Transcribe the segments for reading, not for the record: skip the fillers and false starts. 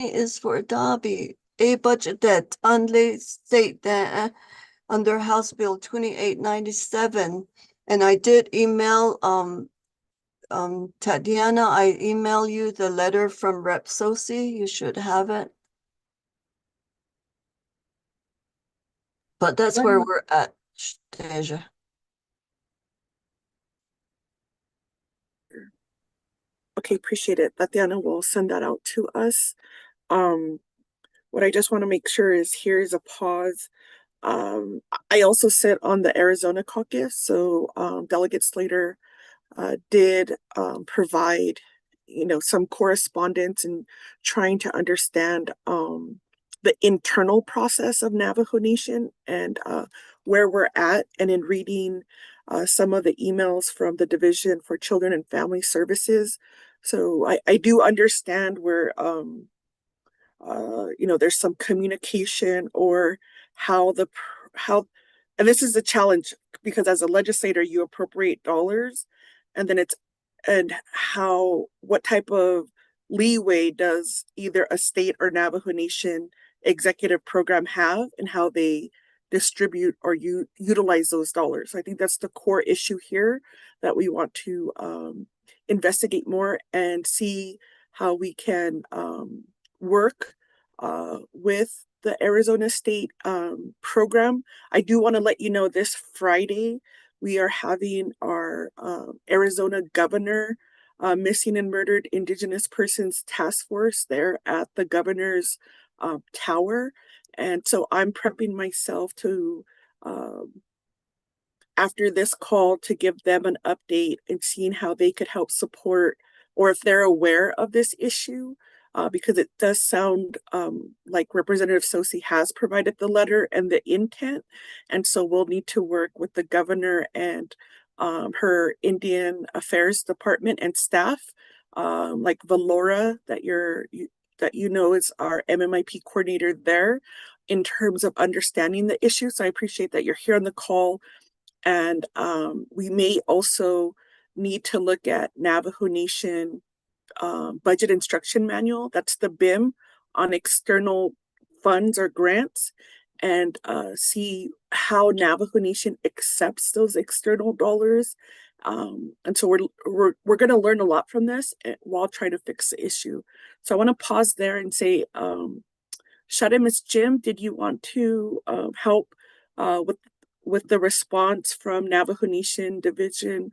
is for Dobby, a budget that unlaid state that under House Bill 2897. And I did email Tatiana, I email you the letter from Rep Sosi. You should have it. But that's where we're at, Deja. Okay, appreciate it. Tatiana will send that out to us. What I just want to make sure is here's a pause. I also sit on the Arizona caucus, so Delegate Slater did provide, some correspondence and trying to understand the internal process of Navajo Nation and where we're at. And in reading some of the emails from the Division for Children and Family Services, so I do understand where there's some communication or how and this is a challenge because as a legislator you appropriate dollars, and then what type of leeway does either a state or Navajo Nation executive program have and how they distribute or utilize those dollars. I think that's the core issue here that we want to investigate more and see how we can work with the Arizona State program. I do want to let you know this Friday we are having our Arizona Governor Missing and Murdered Indigenous Persons Task Force there at the governor's tower. And so I'm prepping myself to, after this call, to give them an update and seeing how they could help support or if they're aware of this issue. Because it does sound like Representative Sosi has provided the letter and the intent. And so we'll need to work with the governor and her Indian Affairs Department and staff, like Valora, that you know is our MMIP coordinator there, in terms of understanding the issue. So I appreciate that you're here on the call. And we may also need to look at Navajo Nation budget instruction manual. That's the BIM on external funds or grants, and see how Navajo Nation accepts those external dollars. And so we're going to learn a lot from this while trying to fix the issue. So I want to pause there and say, Shada, Ms. Jim, did you want to help with the response from Navajo Nation Division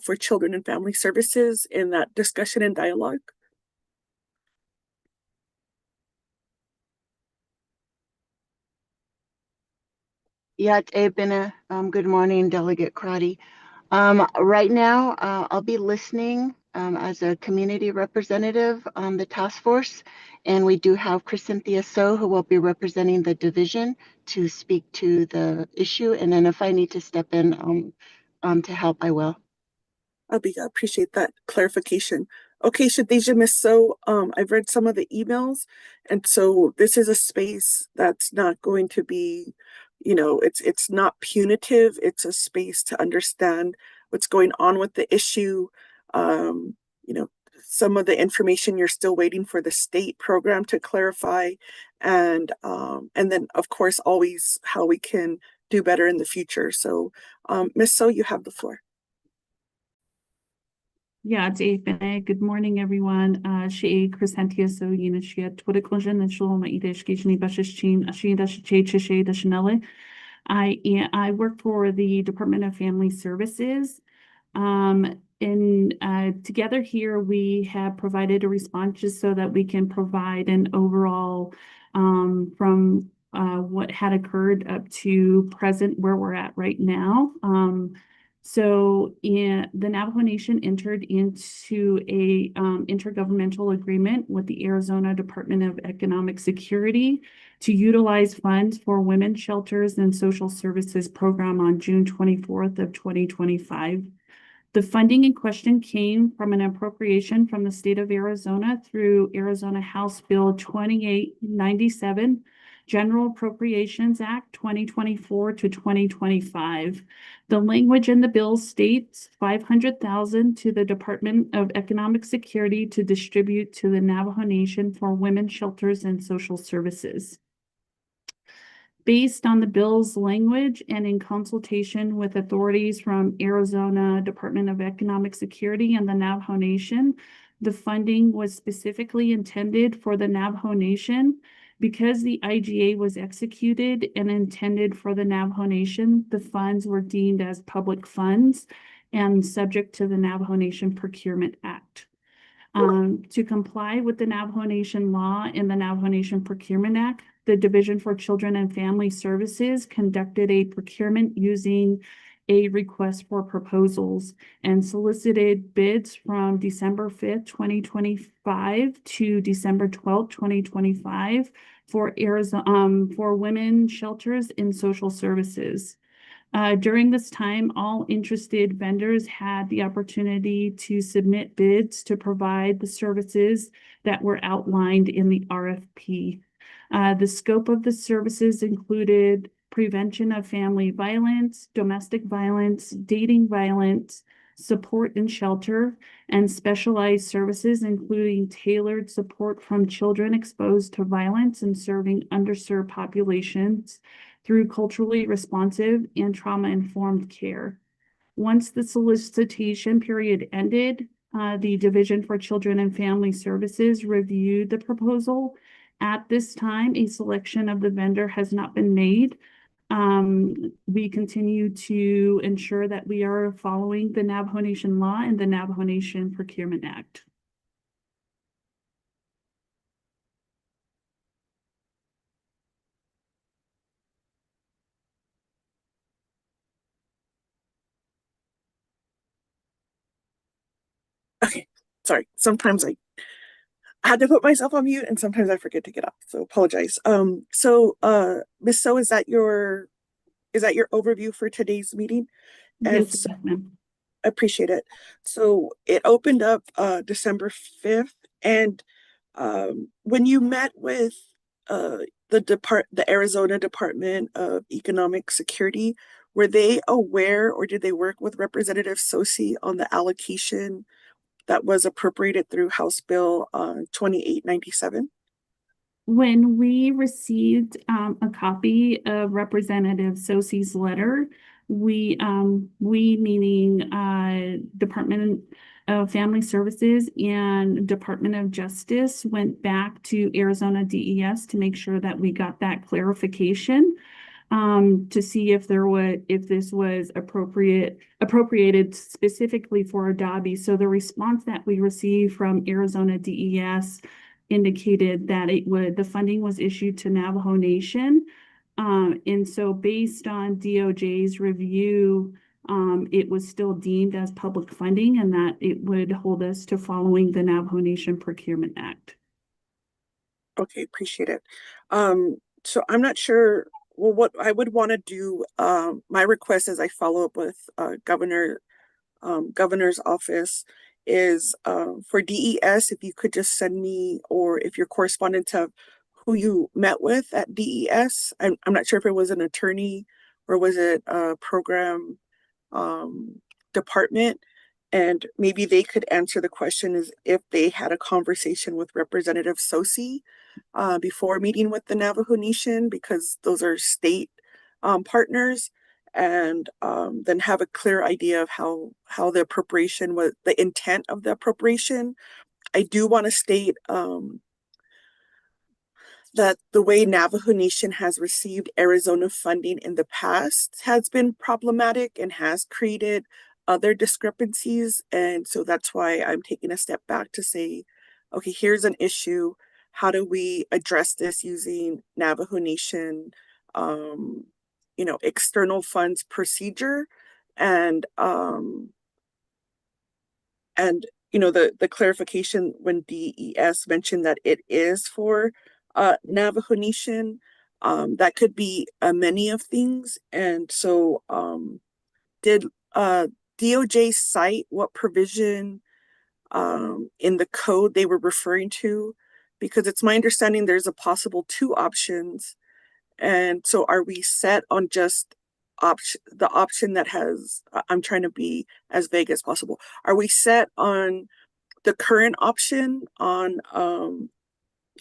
for Children and Family Services in that discussion and dialogue? Yeah, Bina. Good morning, Delegate Crotty. Right now, I'll be listening as a community representative on the task force, and we do have Cynthia So, who will be representing the division to speak to the issue, and then if I need to step in to help, I will. I appreciate that clarification. Okay, Shadeja, Miss So, I've read some of the emails, and so this is a space that's not going to be, it's not punitive. It's a space to understand what's going on with the issue. Some of the information you're still waiting for the state program to clarify, and then of course always how we can do better in the future. So, Miss So, you have the floor. Yeah, it's good morning, everyone. She Crescentia so Unishia Twitterclusion and Shalom Ideshkishni Bashichin, Ashida Shichay Dashanele. I work for the Department of Family Services. Together here we have provided a response just so that we can provide an overall from what had occurred up to present where we're at right now. So the Navajo Nation entered into a intergovernmental agreement with the Arizona Department of Economic Security to utilize funds for women's shelters and social services program on June 24th of 2025. The funding in question came from an appropriation from the state of Arizona through Arizona House Bill 2897 General Appropriations Act 2024 to 2025. The language in the bill states $500,000 to the Department of Economic Security to distribute to the Navajo Nation for women's shelters and social services. Based on the bill's language and in consultation with authorities from Arizona Department of Economic Security and the Navajo Nation, the funding was specifically intended for the Navajo Nation. Because the IGA was executed and intended for the Navajo Nation, the funds were deemed as public funds and subject to the Navajo Nation Procurement Act. To comply with the Navajo Nation law and the Navajo Nation Procurement Act, the Division for Children and Family Services conducted a procurement using a request for proposals and solicited bids from December 5th, 2025 to December 12th, 2025 for Arizona, for women shelters and social services. During this time, all interested vendors had the opportunity to submit bids to provide the services that were outlined in the RFP. The scope of the services included prevention of family violence, domestic violence, dating violence, support and shelter, and specialized services, including tailored support from children exposed to violence and serving underserved populations through culturally responsive and trauma-informed care. Once the solicitation period ended, the Division for Children and Family Services reviewed the proposal. At this time, a selection of the vendor has not been made. We continue to ensure that we are following the Navajo Nation law and the Navajo Nation Procurement Act. Okay, sorry. Sometimes I had to put myself on mute and sometimes I forget to get off. So apologize. Ms. So is that your overview for today's meeting? And Yes, so, ma'am. I appreciate it. So it opened up December 5th. And when you met with the Arizona Department of Economic Security, were they aware or did they work with Representative Sosi on the allocation that was appropriated through House Bill 2897? When we received a copy of Representative Sosi's letter, we meaning Department of Family Services and Department of Justice, went back to Arizona DES to make sure that we got that clarification to see if this was appropriated specifically for Adobe. So the response that we received from Arizona DES indicated that the funding was issued to Navajo Nation. And so based on DOJ's review, it was still deemed as public funding and that it would hold us to following the Navajo Nation Procurement Act. Okay, appreciate it. So I'm not sure, well, what I would want to do, my request as I follow up with governor's office is for DES, if you could just send me, or if your correspondent of who you met with at DES. I'm not sure if it was an attorney or was it a program department, and maybe they could answer the question is if they had a conversation with Representative Sosi before meeting with the Navajo Nation, because those are state partners, and then have a clear idea of how the appropriation was, the intent of the appropriation. I do want to state that the way Navajo Nation has received Arizona funding in the past has been problematic and has created other discrepancies. And so that's why I'm taking a step back to say, okay, here's an issue. How do we address this using Navajo Nation, external funds procedure? And the clarification when DES mentioned that it is for Navajo Nation, that could be many of things. And so did DOJ cite what provision in the code they were referring to? Because it's my understanding there's a possible two options. And so are we set on just the option that has, I'm trying to be as vague as possible. Are we set on the current option on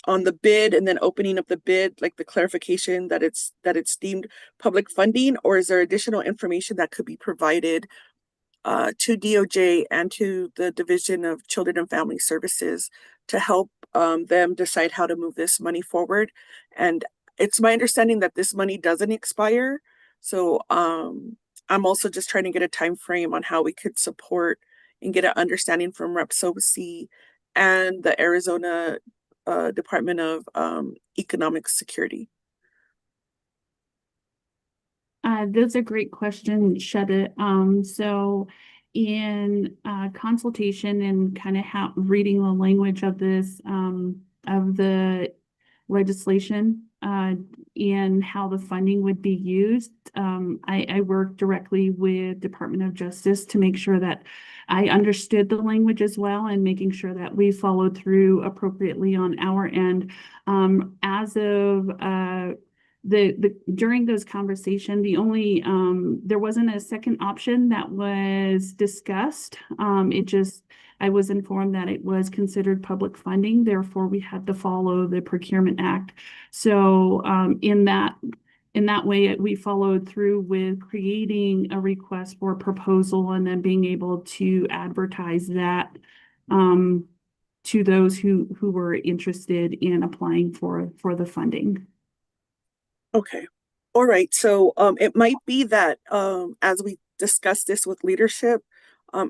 the bid and then opening up the bid, like the clarification that it's deemed public funding, or is there additional information that could be provided to DOJ and to the Division of Children and Family Services to help them decide how to move this money forward? And it's my understanding that this money doesn't expire. So I'm also just trying to get a time frame on how we could support and get an understanding from Rep. Sosi and the Arizona Department of Economic Security. Those are great questions, Shada. So in consultation and kind of how reading the language of this of the legislation and how the funding would be used, I worked directly with Department of Justice to make sure that I understood the language as well and making sure that we followed through appropriately on our end. As of during those conversations, the only there wasn't a second option that was discussed. I was informed that it was considered public funding, therefore we had to follow the Procurement Act. So in that way, we followed through with creating a request for proposal and then being able to advertise that to those who were interested in applying for the funding. Okay. All right. So it might be that as we discuss this with leadership,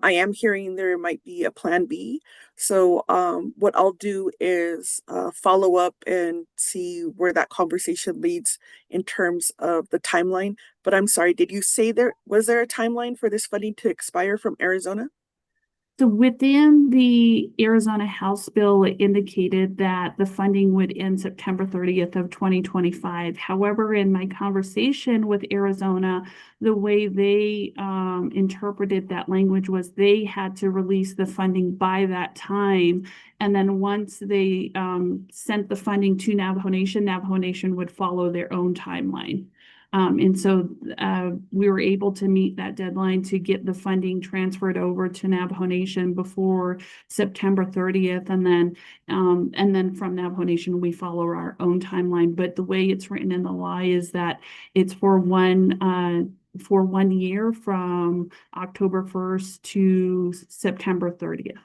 I am hearing there might be a plan B. So what I'll do is follow up and see where that conversation leads in terms of the timeline. But I'm sorry, did you say was there a timeline for this funding to expire from Arizona? So within the Arizona House bill, it indicated that the funding would end September 30th of 2025. However, in my conversation with Arizona, the way they interpreted that language was they had to release the funding by that time. And then once they sent the funding to Navajo Nation would follow their own timeline. And so we were able to meet that deadline to get the funding transferred over to Navajo Nation before September 30th. And then from Navajo Nation, we follow our own timeline. But the way it's written in the law is that it's for 1 year from October 1st to September 30th.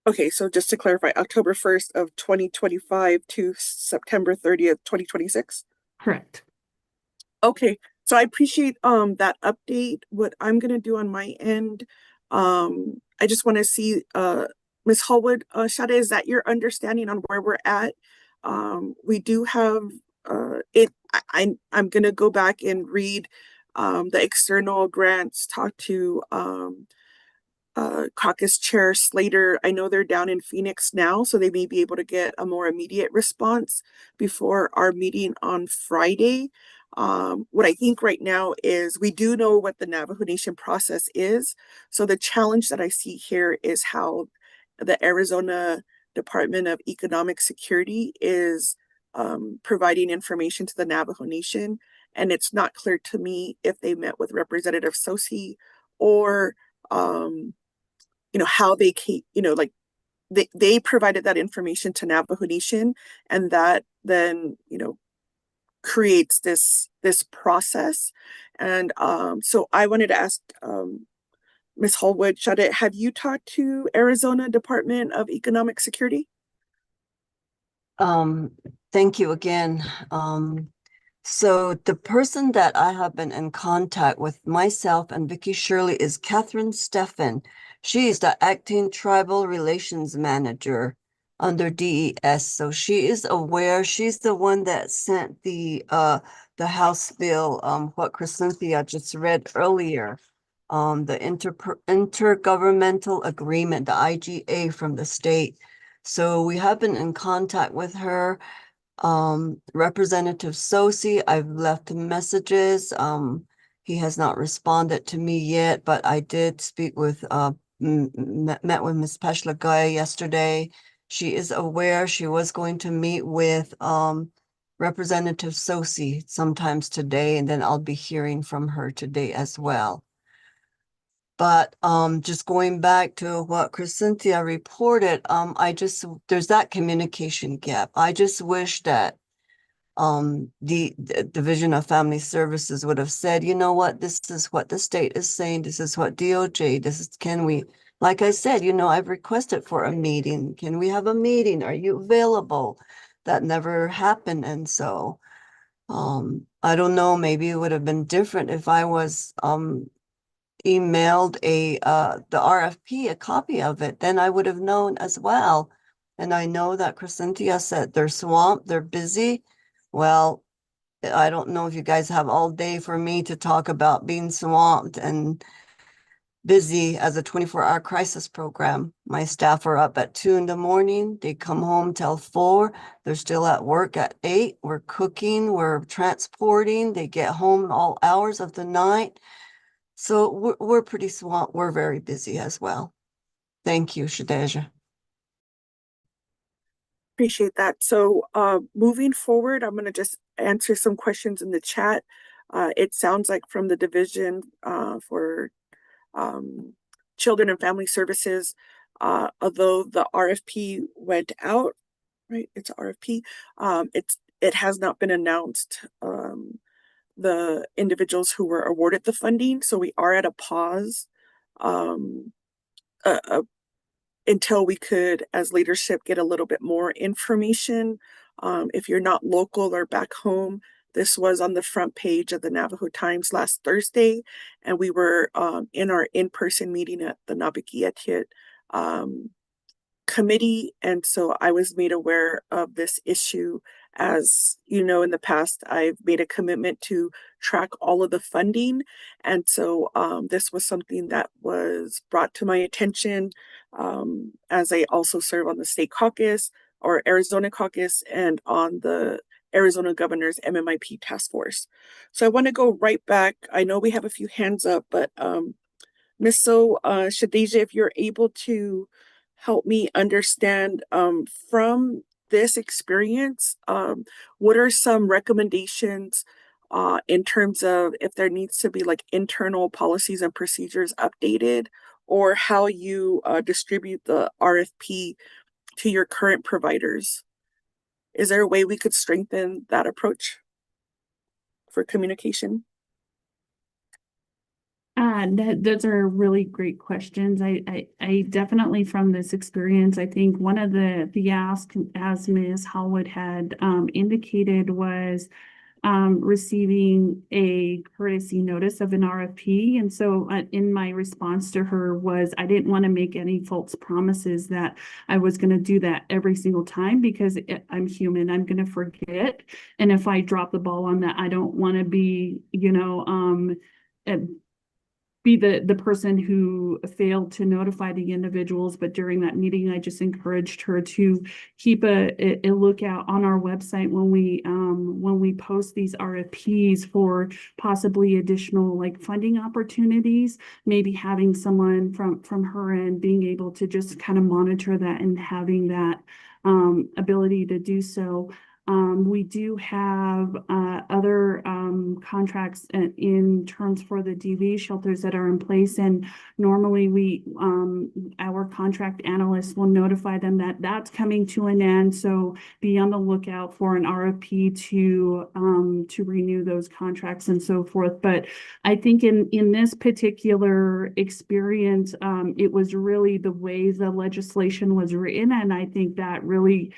Okay, so just to clarify, October 1st of 2025 to September 30th, 2026? Correct. Okay, so I appreciate that update. What I'm gonna do on my end, I just want to see Ms. Hallwood, Shada, is that your understanding on where we're at? We do have I'm gonna go back and read the external grants, talk to caucus chair Slater. I know they're down in Phoenix now, so they may be able to get a more immediate response before our meeting on Friday. What I think right now is we do know what the Navajo Nation process is. So the challenge that I see here is how the Arizona Department of Economic Security is providing information to the Navajo Nation. And it's not clear to me if they met with Representative Sosi or how they came, like they provided that information to Navajo Nation, and that then creates this process. And so I wanted to ask Ms. Hallwood, Shada, have you talked to Arizona Department of Economic Security? Thank you again. So the person that I have been in contact with, myself and Vicky Shirley, is Catherine Steffen. She is the acting tribal relations manager under DES. So she is aware. She's the one that sent the House bill, what Cynthia just read earlier, the intergovernmental agreement, the IGA from the state. So we have been in contact with her. Representative Sosi, I've left messages. He has not responded to me yet, but I did speak with met with Ms. Peshlagaya yesterday, She is aware she was going to meet with Representative Sosi sometimes today, and then I'll be hearing from her today as well. But just going back to what Crescentia reported, there's that communication gap. I just wish that the Division of Family Services would have said, you know what, this is what the state is saying, this is what DOJ, can we, like I said, I've requested for a meeting. Can we have a meeting? Are you available? That never happened. And so I don't know, maybe it would have been different if I was emailed the RFP, a copy of it, then I would have known as well. And I know that Crescentia said they're swamped, they're busy. Well, I don't know if you guys have all day for me to talk about being swamped and busy as a 24-hour crisis program. My staff are up at 2 in the morning. They come home till 4. They're still at work at 8. We're cooking, we're transporting. They get home all hours of the night. So we're pretty swamped. We're very busy as well. Thank you, Shadeja. Appreciate that. So moving forward, I'm going to just answer some questions in the chat. It sounds like from the Division for Children and Family Services, although the RFP went out, right? It's an RFP. It has not been announced the individuals who were awarded the funding. So we are at a pause until we could, as leadership, get a little bit more information. If you're not local or back home, this was on the front page of the Navajo Times last Thursday, and we were in our in-person meeting at the Nabikiatit committee, and so I was made aware of this issue. As you know, in the past, I've made a commitment to track all of the funding, and so this was something that was brought to my attention, as I also serve on the state caucus or Arizona caucus and on the Arizona Governor's MMIP task force. So I want to go right back. I know we have a few hands up, but Ms. Shadeja, if you're able to help me understand from this experience, what are some recommendations in terms of if there needs to be like internal policies and procedures updated, or how you distribute the RFP to your current providers? Is there a way we could strengthen that approach for communication? Those are really great questions. I definitely, from this experience, I think one of the ask, as Ms. Hallwood had indicated, was receiving a courtesy notice of an RFP. And so in my response to her was, I didn't want to make any false promises that I was going to do that every single time, because I'm human, I'm going to forget. And if I drop the ball on that, I don't want to be, be the person who failed to notify the individuals. But during that meeting, I just encouraged her to keep a lookout on our website when we post these RFPs for possibly additional like funding opportunities, maybe having someone from her end being able to just kind of monitor that and having that ability to do so. We do have other contracts in terms for the DV shelters that are in place, and normally our contract analysts will notify them that that's coming to an end. So be on the lookout for an RFP to renew those contracts and so forth. But I think in this particular experience, it was really the way the legislation was written, and I think that really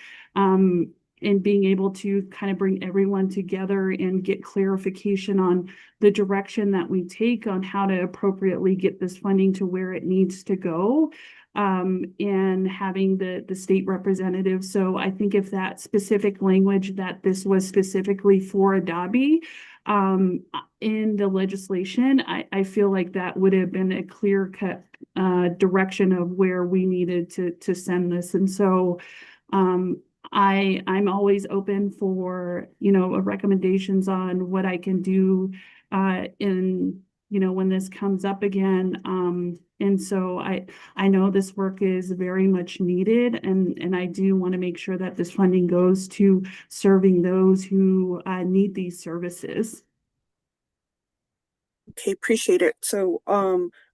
and being able to kind of bring everyone together and get clarification on the direction that we take on how to appropriately get this funding to where it needs to go, and having the state representative. So I think if that specific language that this was specifically for Adabi in the legislation, I feel like that would have been a clear-cut direction of where we needed to send this. And so I'm always open for, recommendations on what I can do in when this comes up again. And so I know this work is very much needed, and I do want to make sure that this funding goes to serving those who need these services. Okay, appreciate it. So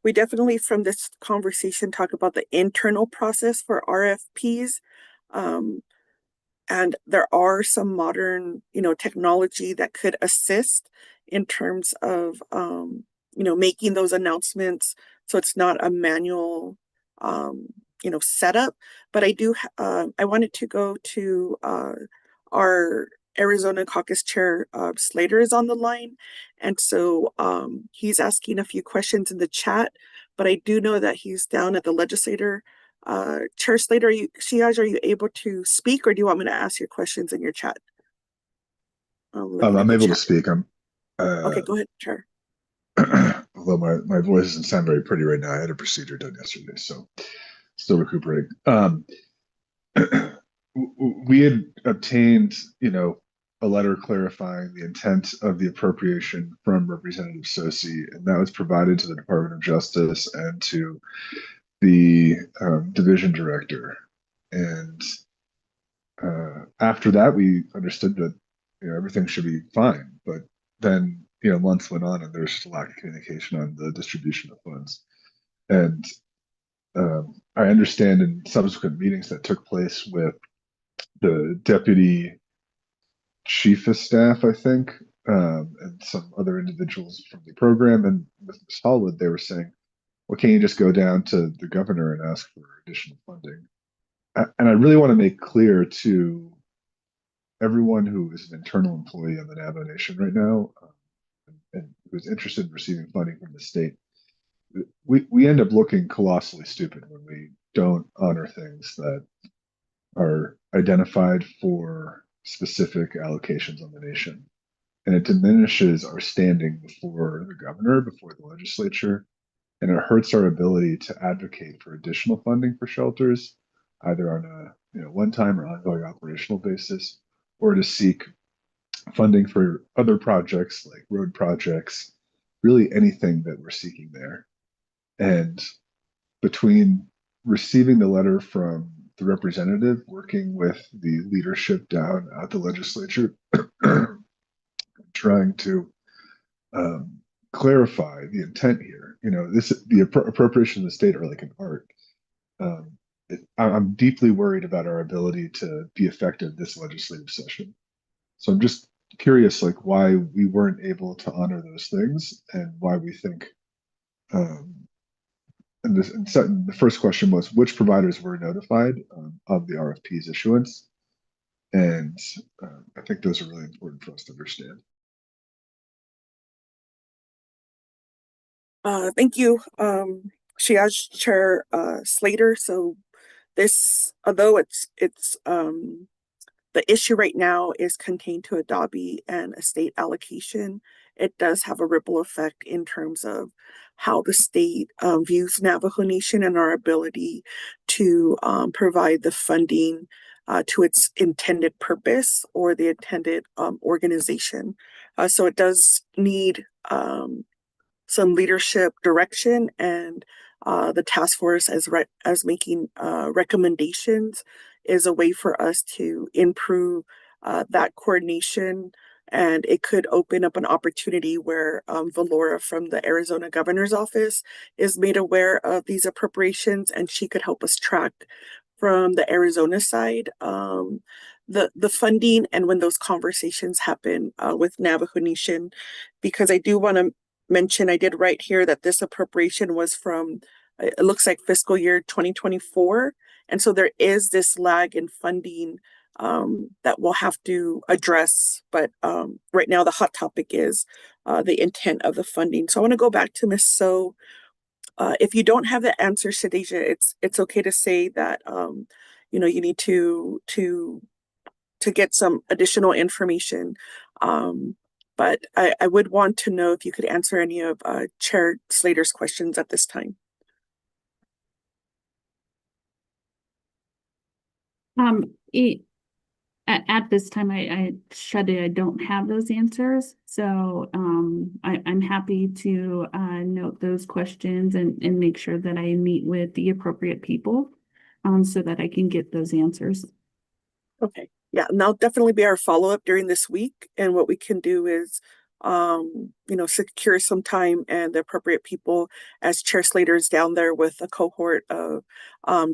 we definitely from this conversation talk about the internal process for RFPs. Um, and there are some modern, technology that could assist in terms of, making those announcements. So it's not a manual, setup. But I wanted to go to our Arizona Caucus Chair, Slater is on the line. And so he's asking a few questions in the chat, but I do know that he's down at the legislator. Chair Slater, Shiaj, are you able to speak, or do you want me to ask your questions in your chat? I'm able to speak. Okay, go ahead, Chair. Although my voice doesn't sound very pretty right now. I had a procedure done yesterday, so still recuperating. We had obtained, a letter clarifying the intent of the appropriation from Representative Sosi, and that was provided to the Department of Justice and to the division director. And after that, we understood that everything should be fine. But then months went on, and there's just a lack of communication on the distribution of funds. And I understand in subsequent meetings that took place with the deputy chief of staff, I think, and some other individuals from the program, and with Ms. Hallwood, they were saying, well, can't you just go down to the governor and ask for additional funding? And I really want to make clear to everyone who is an internal employee of the Navajo Nation right now, and who's interested in receiving funding from the state, we end up looking colossally stupid when we don't honor things that are identified for specific allocations on the nation. And it diminishes our standing before the governor, before the legislature, and it hurts our ability to advocate for additional funding for shelters, either on a one-time or ongoing operational basis, or to seek funding for other projects like road projects, really anything that we're seeking there. And between receiving the letter from the representative, working with the leadership down at the legislature, trying to clarify the intent here. The appropriation of the state are like an art. I'm deeply worried about our ability to be effective this legislative session. So I'm just curious, like, why we weren't able to honor those things, and why we think. And the first question was, which providers were notified of the RFP's issuance? And I think those are really important for us to understand. Thank you, Shiaj, Chair Slater. So this, although it's the issue right now is contained to a DABI and a state allocation, it does have a ripple effect in terms of how the state views Navajo Nation and our ability to provide the funding to its intended purpose or the intended organization. So it does need some leadership direction, and the task force as making recommendations is a way for us to improve that coordination. And it could open up an opportunity where Valora from the Arizona governor's office is made aware of these appropriations, and she could help us track from the Arizona side the funding, and when those conversations happen with Navajo Nation. Because I do want to mention, I did write here that this appropriation was from, it looks like fiscal year 2024. And so there is this lag in funding that we'll have to address. But right now the hot topic is the intent of the funding. So I want to go back to Ms. So. If you don't have the answer, Shadeja, it's okay to say that you need to get some additional information. But I would want to know if you could answer any of Chair Slater's questions at this time. At this time, Shade, I don't have those answers. So I'm happy to note those questions and make sure that I meet with the appropriate people so that I can get those answers. Okay. Yeah, and that'll definitely be our follow-up during this week. And what we can do is, secure some time and the appropriate people as Chair Slater is down there with a cohort of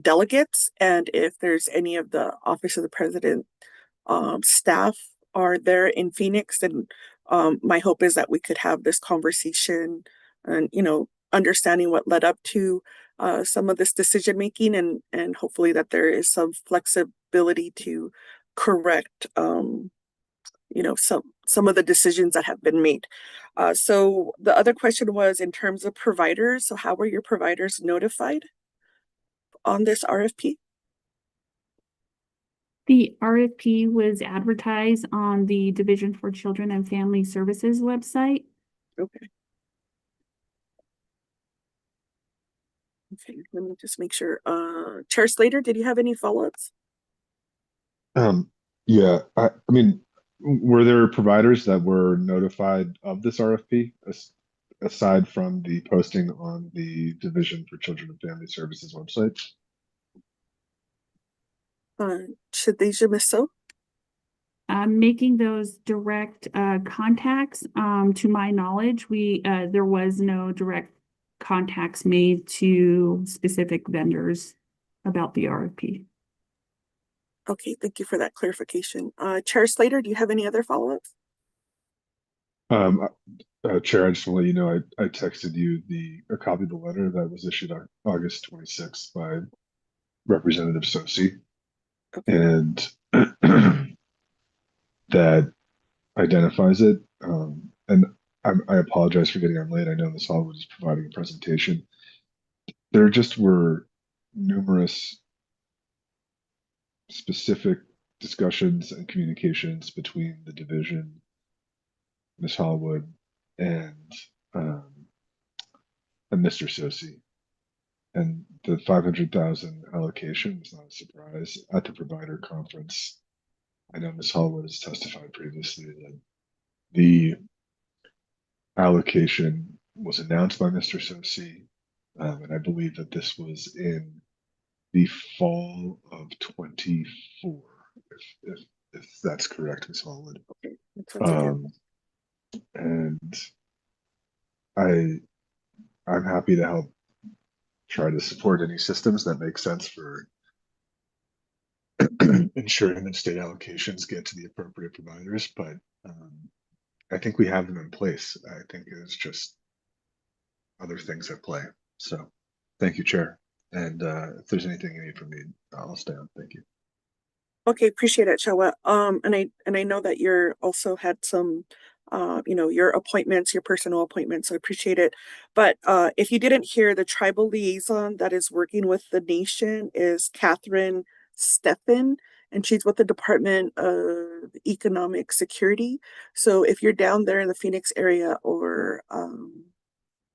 delegates. And if there's any of the Office of the President staff are there in Phoenix, then my hope is that we could have this conversation and, understanding what led up to some of this decision making, and hopefully that there is some flexibility to correct some of the decisions that have been made. So the other question was in terms of providers. So how were your providers notified on this RFP? The RFP was advertised on the Division for Children and Family Services website. Okay. Okay, let me just make sure. Chair Slater, did you have any follow-ups? Yeah, I mean, were there providers that were notified of this RFP aside from the posting on the Division for Children and Family Services website? Shadeja Misso? Making those direct contacts, to my knowledge, there was no direct contacts made to specific vendors about the RFP. Okay, thank you for that clarification. Chair Slater, do you have any other follow-ups? Chair, I just want to let you know I texted you a copy of the letter that was issued on August 26th by Representative Sosi, Okay. and that identifies it. And I apologize for getting on late. I know Ms. Hollywood is providing a presentation. There just were numerous specific discussions and communications between the division, Ms. Hollywood, and Mr. Sosi. And the 500,000 allocation was not a surprise. At the provider conference, I know Ms. Hollywood has testified previously that the allocation was announced by Mr. Sosi, and I believe that this was in the fall of 24, if that's correct, Ms. Hollywood. Okay, that sounds good. And I'm happy to help try to support any systems that make sense for ensuring that state allocations get to the appropriate providers, but I think we have them in place. I think it's just other things at play. So thank you, Chair. And if there's anything you need from me, I'll stay on. Thank you. Okay, appreciate it, Shawa. And I know that you're also had some your appointments, your personal appointments, so I appreciate it. But if you didn't hear, the tribal liaison that is working with the nation is Catherine Steffen, and she's with the Department of Economic Security. So if you're down there in the Phoenix area, or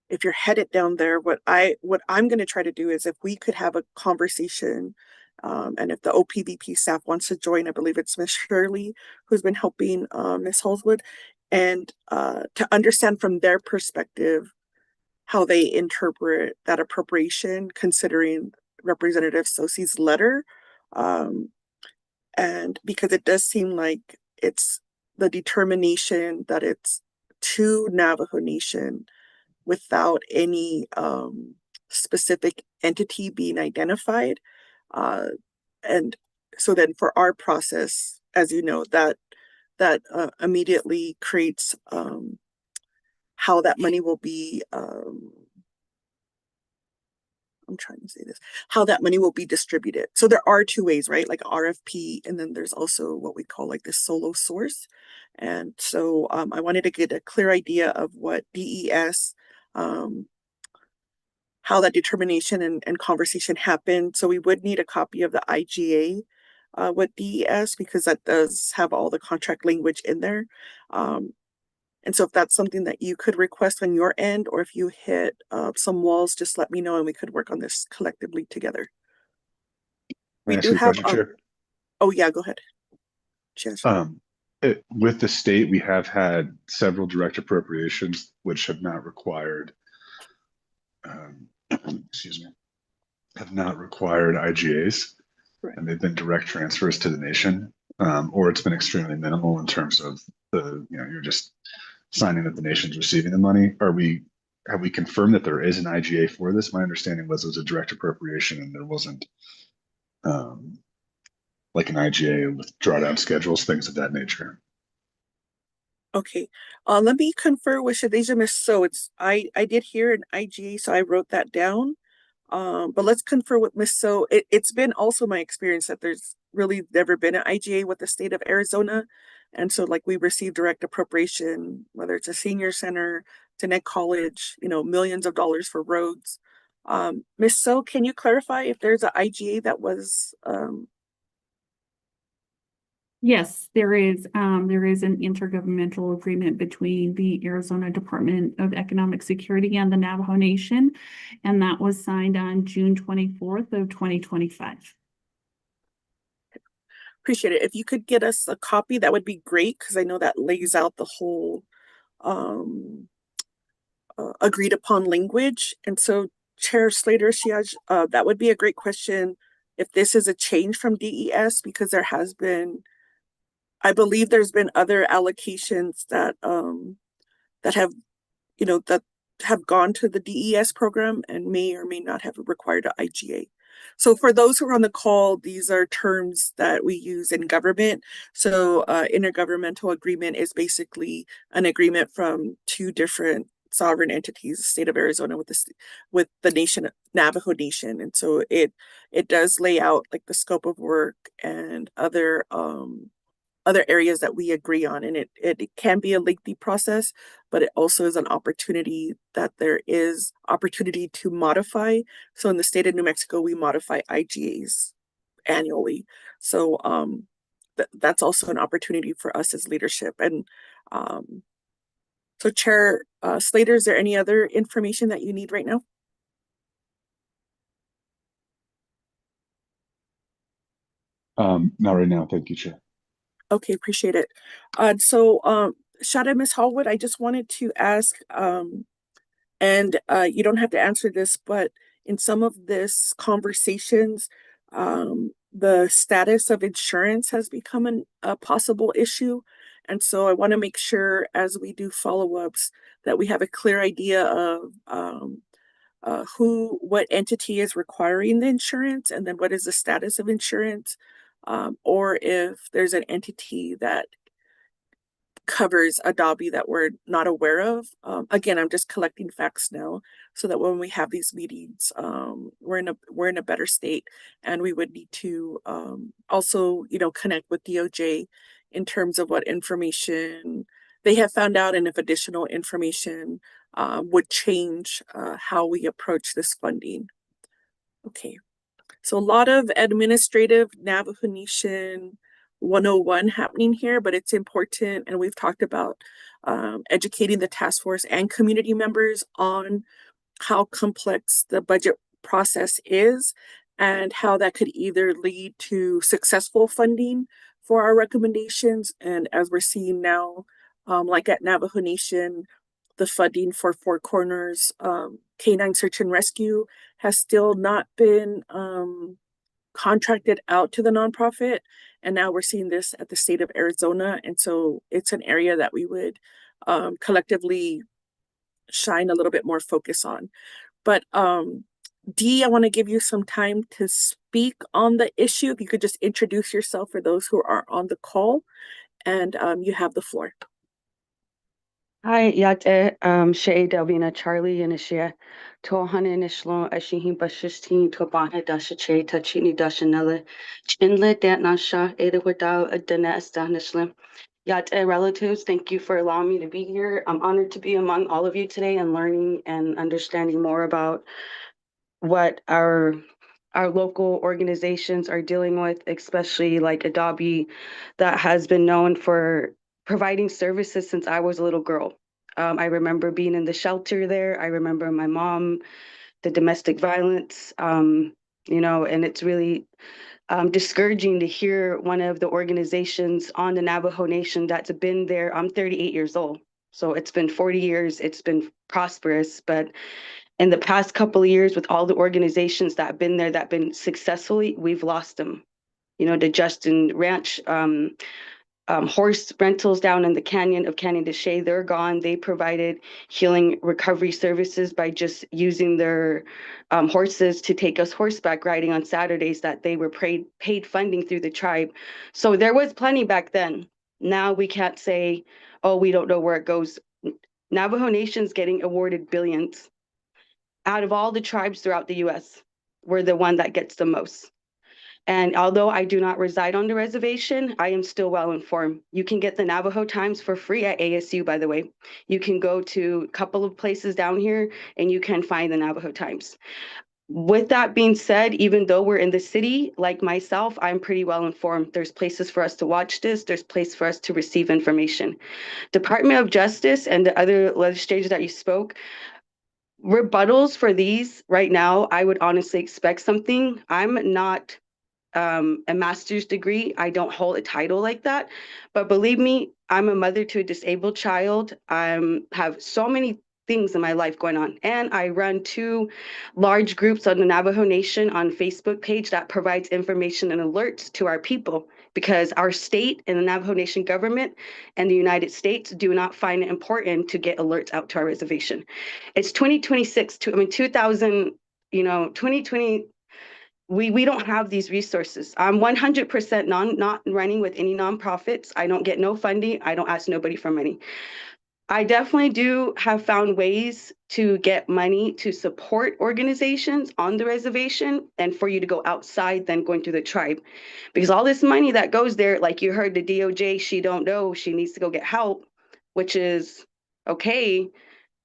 if you're headed down there, what I'm going to try to do is if we could have a conversation, and if the OPVP staff wants to join, I believe it's Miss Shirley who's been helping Miss Holzwood, and to understand from their perspective how they interpret that appropriation, considering Representative Sosi's letter, and because it does seem like it's the determination that it's to Navajo Nation without any specific entity being identified. And so then for our process, as you know, that immediately creates how that money will be, I'm trying to say this, how that money will be distributed. So there are two ways, right? Like RFP, and then there's also what we call like this solo source. And so I wanted to get a clear idea of what DES, how that determination and conversation happened. So we would need a copy of the IGA with DES, because that does have all the contract language in there. And so if that's something that you could request on your end, or if you hit some walls, just let me know and we could work on this collectively together. May I We ask do you a have, question, Chair? oh yeah, go ahead. Yes. With the state, we have had several direct appropriations which have not required, um, excuse me, have not required IGAs, Right. and they've been direct transfers to the nation, or it's been extremely minimal in terms of you're just signing that the nation's receiving the money. Have we confirmed that there is an IGA for this? My understanding was it was a direct appropriation and there wasn't um, like an IGA with drawdown schedules, things of that nature. Okay. Let me confer with Shadeja Miss. So I did hear an IGA, so I wrote that down. But let's confer with Miss So. It's been also my experience that there's really never been an IGA with the state of Arizona. And so like we receive direct appropriation, whether it's a senior center, to Net College, millions of dollars for roads. Miss So, can you clarify if there's an IGA that was Yes, there is. There is an intergovernmental agreement between the Arizona Department of Economic Security and the Navajo Nation, and that was signed on June 24th of 2025. appreciate it. If you could get us a copy, that would be great, because I know that lays out the whole agreed upon language. And so, Chair Slater, that would be a great question if this is a change from DES, because there has been, I believe there's been other allocations that have, that have gone to the DES program and may or may not have required an IGA. So for those who are on the call, these are terms that we use in government. So intergovernmental agreement is basically an agreement from two different sovereign entities, the state of Arizona with the nation Navajo Nation. And so it does lay out like the scope of work and other areas that we agree on. And it can be a lengthy process, but it also is an opportunity that there is opportunity to modify. So in the state of New Mexico, we modify IGAs annually. So that's also an opportunity for us as leadership. And so Chair Slater, is there any other information that you need right now? Not right now. Thank you, Chair. Okay, appreciate it. So Shada, Ms. Hallwood, I just wanted to ask, and you don't have to answer this, but in some of this conversations, the status of insurance has become a possible issue. And so I want to make sure as we do follow-ups that we have a clear idea of what entity is requiring the insurance, and then what is the status of insurance, or if there's an entity that covers Adobe that we're not aware of. Again, I'm just collecting facts now, so that when we have these meetings, we're in a better state, and we would need to also, connect with DOJ in terms of what information they have found out, and if additional information would change how we approach this funding. Okay. So a lot of administrative Navajo Nation 101 happening here, but it's important. And we've talked about educating the task force and community members on how complex the budget process is and how that could either lead to successful funding for our recommendations. And as we're seeing now, like at Navajo Nation, the funding for Four Corners Canine Search and Rescue has still not been contracted out to the nonprofit. And now we're seeing this at the state of Arizona. And so it's an area that we would collectively shine a little bit more focus on. But Dee, I want to give you some time to speak on the issue. If you could just introduce yourself for those who are on the call, and you have the floor. Hi, Yate, Shay Delvina Charlie and Ishia Tohana Nishlo Ashihi Bashistin Tobana Dashache Tachini Dashanella Chinle Datnasha Ada Wadao Adana Astanishlim. Yate relatives, thank you for allowing me to be here. I'm honored to be among all of you today and learning and understanding more about what our local organizations are dealing with, especially like Adobe, that has been known for providing services since I was a little girl. I remember being in the shelter there. I remember my mom, the domestic violence, and it's really discouraging to hear one of the organizations on the Navajo Nation that's been there. I'm 38 years old, so it's been 40 years. It's been prosperous, but in the past couple of years, with all the organizations that have been there that have been successfully, we've lost them. You know, the Justin Ranch horse rentals down in the canyon of Canyon de Chelly, they're gone. They provided healing recovery services by just using their horses to take us horseback riding on Saturdays that they were paid funding through the tribe. So there was plenty back then. Now we can't say, oh, we don't know where it goes. Navajo Nation's getting awarded billions. Out of all the tribes throughout the US, we're the one that gets the most. And although I do not reside on the reservation, I am still well informed. You can get the Navajo Times for free at ASU, by the way. You can go to a couple of places down here and you can find the Navajo Times. With that being said, even though we're in the city, like myself, I'm pretty well informed. There's places for us to watch this. There's place for us to receive information. Department of Justice and the other legislators that you spoke, rebuttals for these right now, I would honestly expect something. I'm not a master's degree. I don't hold a title like that. But believe me, I'm a mother to a disabled child. I have so many things in my life going on. And I run 2 large groups on the Navajo Nation on Facebook page that provides information and alerts to our people, because our state and the Navajo Nation government and the United States do not find it important to get alerts out to our reservation. It's 2026, 2000, 2020, we don't have these resources. I'm 100% not running with any nonprofits. I don't get no funding. I don't ask nobody for money. I definitely do have found ways to get money to support organizations on the reservation and for you to go outside than going through the tribe. Because all this money that goes there, like you heard the DOJ, she don't know, she needs to go get help, which is okay.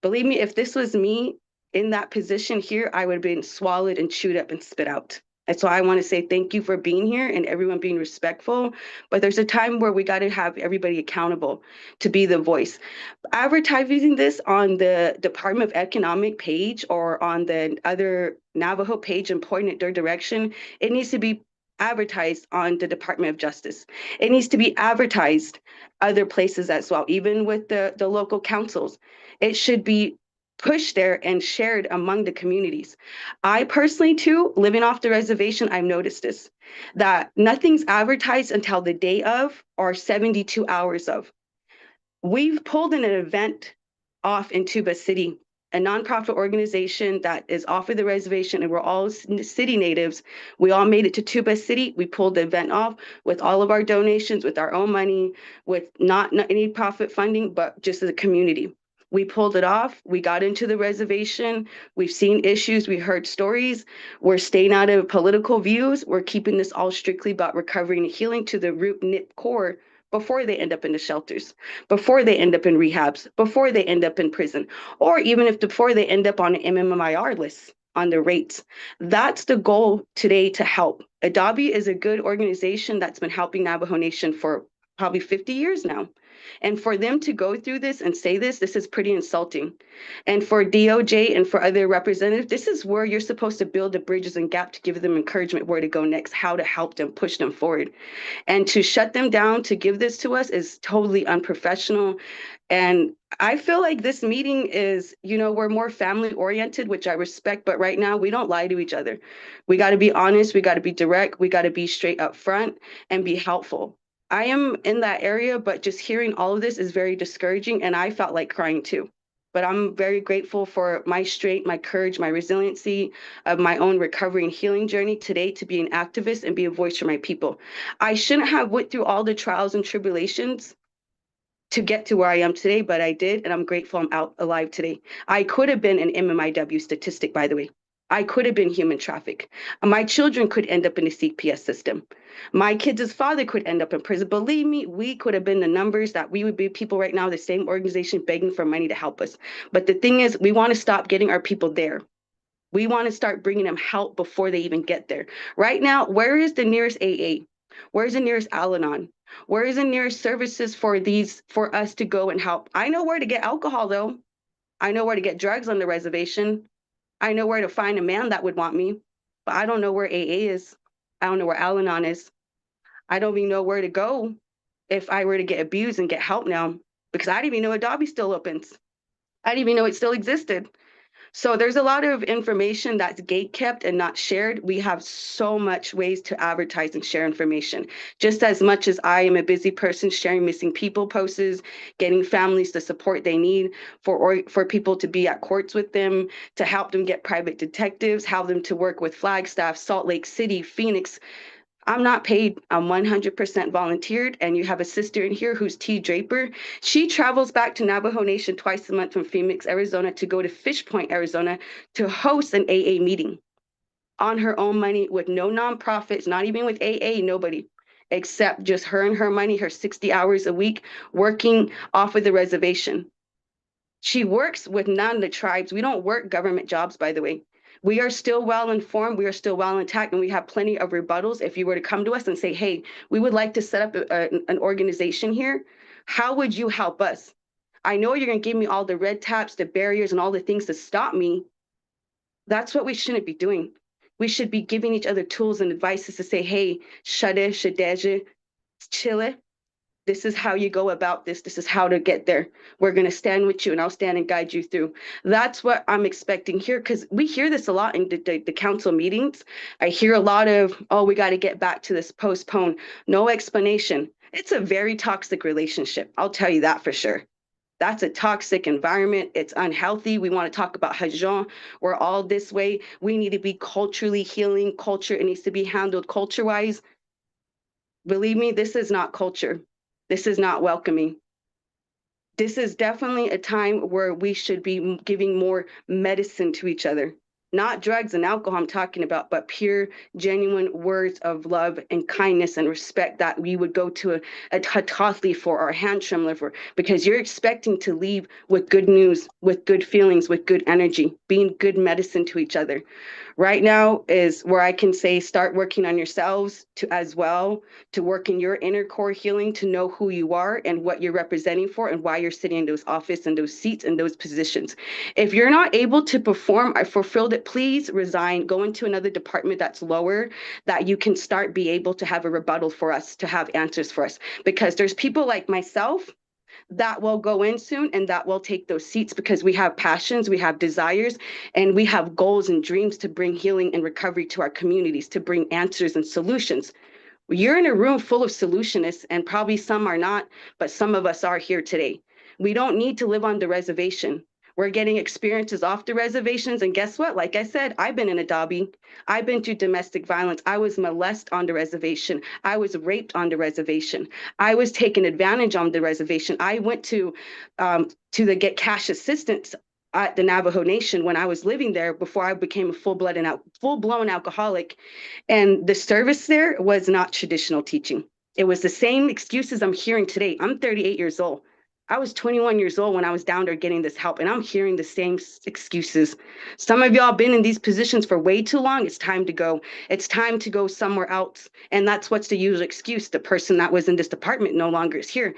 Believe me, if this was me in that position here, I would have been swallowed and chewed up and spit out. And so I want to say thank you for being here and everyone being respectful. But there's a time where we got to have everybody accountable to be the voice. Advertising this on the Department of Economic page or on the other Navajo page and pointing it their direction, it needs to be advertised on the Department of Justice. It needs to be advertised other places as well, even with the local councils. It should be pushed there and shared among the communities. I personally, too, living off the reservation, I've noticed this, that nothing's advertised until the day of or 72 hours of. We've pulled an event off in Tuba City, a nonprofit organization that is off of the reservation, and we're all city natives. We all made it to Tuba City. We pulled the event off with all of our donations, with our own money, with not any profit funding, but just as a community. We pulled it off. We got into the reservation. We've seen issues. We heard stories. We're staying out of political views. We're keeping this all strictly about recovery and healing to the root knit core before they end up in the shelters, before they end up in rehabs, before they end up in prison, or even if before they end up on an MMDR list on the rates. That's the goal today, to help. Adabi is a good organization that's been helping Navajo Nation for probably 50 years now. And for them to go through this and say this is pretty insulting. And for DOJ and for other representatives, this is where you're supposed to build the bridges and gap to give them encouragement where to go next, how to help them, push them forward. And to shut them down to give this to us is totally unprofessional. And I feel like this meeting is, we're more family oriented, which I respect, but right now we don't lie to each other. We got to be honest, we got to be direct, we got to be straight up front and be helpful. I am in that area, but just hearing all of this is very discouraging, and I felt like crying too. But I'm very grateful for my strength, my courage, my resiliency of my own recovery and healing journey today to be an activist and be a voice for my people. I shouldn't have went through all the trials and tribulations to get to where I am today, but I did, and I'm grateful I'm out alive today. I could have been an MMIW statistic, by the way. I could have been human trafficked. My children could end up in the CPS system. My kids' father could end up in prison. Believe me, we could have been the numbers that we would be people right now, the same organization begging for money to help us. But the thing is, we want to stop getting our people there. We want to start bringing them help before they even get there. Right now, where is the nearest AA? Where's the nearest Al-Anon? Where is the nearest services for us to go and help? I know where to get alcohol, though. I know where to get drugs on the reservation. I know where to find a man that would want me, but I don't know where AA is. I don't know where Al-Anon is. I don't even know where to go if I were to get abused and get help now, because I didn't even know Adobe still opens. I didn't even know it still existed. So there's a lot of information that's gate kept and not shared. We have so much ways to advertise and share information. Just as much as I am a busy person sharing missing people posts, getting families the support they need for people to be at courts with them, to help them get private detectives, help them to work with Flagstaff, Salt Lake City, Phoenix. I'm not paid. I'm 100% volunteered. And you have a sister in here who's T. Draper. She travels back to Navajo Nation twice a month from Phoenix, Arizona to go to Fish Point, Arizona to host an AA meeting on her own money with no nonprofits, not even with AA, nobody, except just her and her money, her 60 hours a week working off of the reservation. She works with none of the tribes. We don't work government jobs, by the way. We are still well informed. We are still well intact, and we have plenty of rebuttals. If you were to come to us and say, hey, we would like to set up an organization here, how would you help us? I know you're going to give me all the red taps, the barriers, and all the things to stop me. That's what we shouldn't be doing. We should be giving each other tools and advices to say, hey, shade, shadeje, chile. This is how you go about this. This is how to get there. We're going to stand with you and I'll stand and guide you through. That's what I'm expecting here, because we hear this a lot in the council meetings. I hear a lot of, oh, we got to get back to this, postpone, no explanation. It's a very toxic relationship. I'll tell you that for sure. That's a toxic environment. It's unhealthy. We want to talk about Hajan. We're all this way. We need to be culturally healing. Culture, it needs to be handled culture-wise. Believe me, this is not culture. This is not welcoming. This is definitely a time where we should be giving more medicine to each other. Not drugs and alcohol I'm talking about, but pure, genuine words of love and kindness and respect that we would go to a Hatathli for or a Hantram liver, because you're expecting to leave with good news, with good feelings, with good energy, being good medicine to each other. Right now is where I can say start working on yourselves to as well, to work in your inner core healing, to know who you are and what you're representing for and why you're sitting in those office and those seats and those positions. If you're not able to perform or fulfill it, please resign, go into another department that's lower, that you can start be able to have a rebuttal for us, to have answers for us. Because there's people like myself that will go in soon and that will take those seats, because we have passions, we have desires, and we have goals and dreams to bring healing and recovery to our communities, to bring answers and solutions. You're in a room full of solutionists, and probably some are not, but some of us are here today. We don't need to live on the reservation. We're getting experiences off the reservations. And guess what? Like I said, I've been in Adobe. I've been through domestic violence. I was molested on the reservation. I was raped on the reservation. I was taken advantage on the reservation. I went to the get cash assistance at the Navajo Nation when I was living there before I became a full-blown alcoholic. And the service there was not traditional teaching. It was the same excuses I'm hearing today. I'm 38 years old. I was 21 years old when I was down there getting this help, and I'm hearing the same excuses. Some of y'all been in these positions for way too long. It's time to go. It's time to go somewhere else. And that's what's the usual excuse. The person that was in this department no longer is here.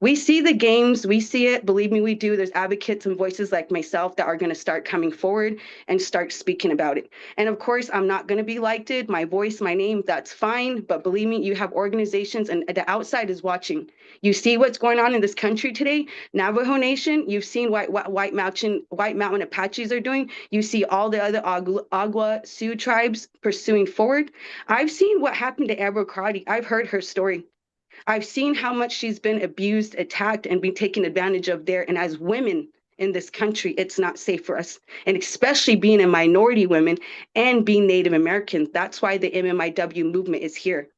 We see the games, we see it, believe me, we do. There's advocates and voices like myself that are going to start coming forward and start speaking about it. And of course, I'm not going to be liked, my voice, my name, that's fine. But believe me, you have organizations and the outside is watching. You see what's going on in this country today. Navajo Nation, you've seen White Mountain Apaches are doing. You see all the other Agua Sioux tribes pursuing forward. I've seen what happened to Abra Karate. I've heard her story. I've seen how much she's been abused, attacked, and been taken advantage of there. And as women in this country, it's not safe for us. And especially being a minority women and being Native American. That's why the MMIW movement is here.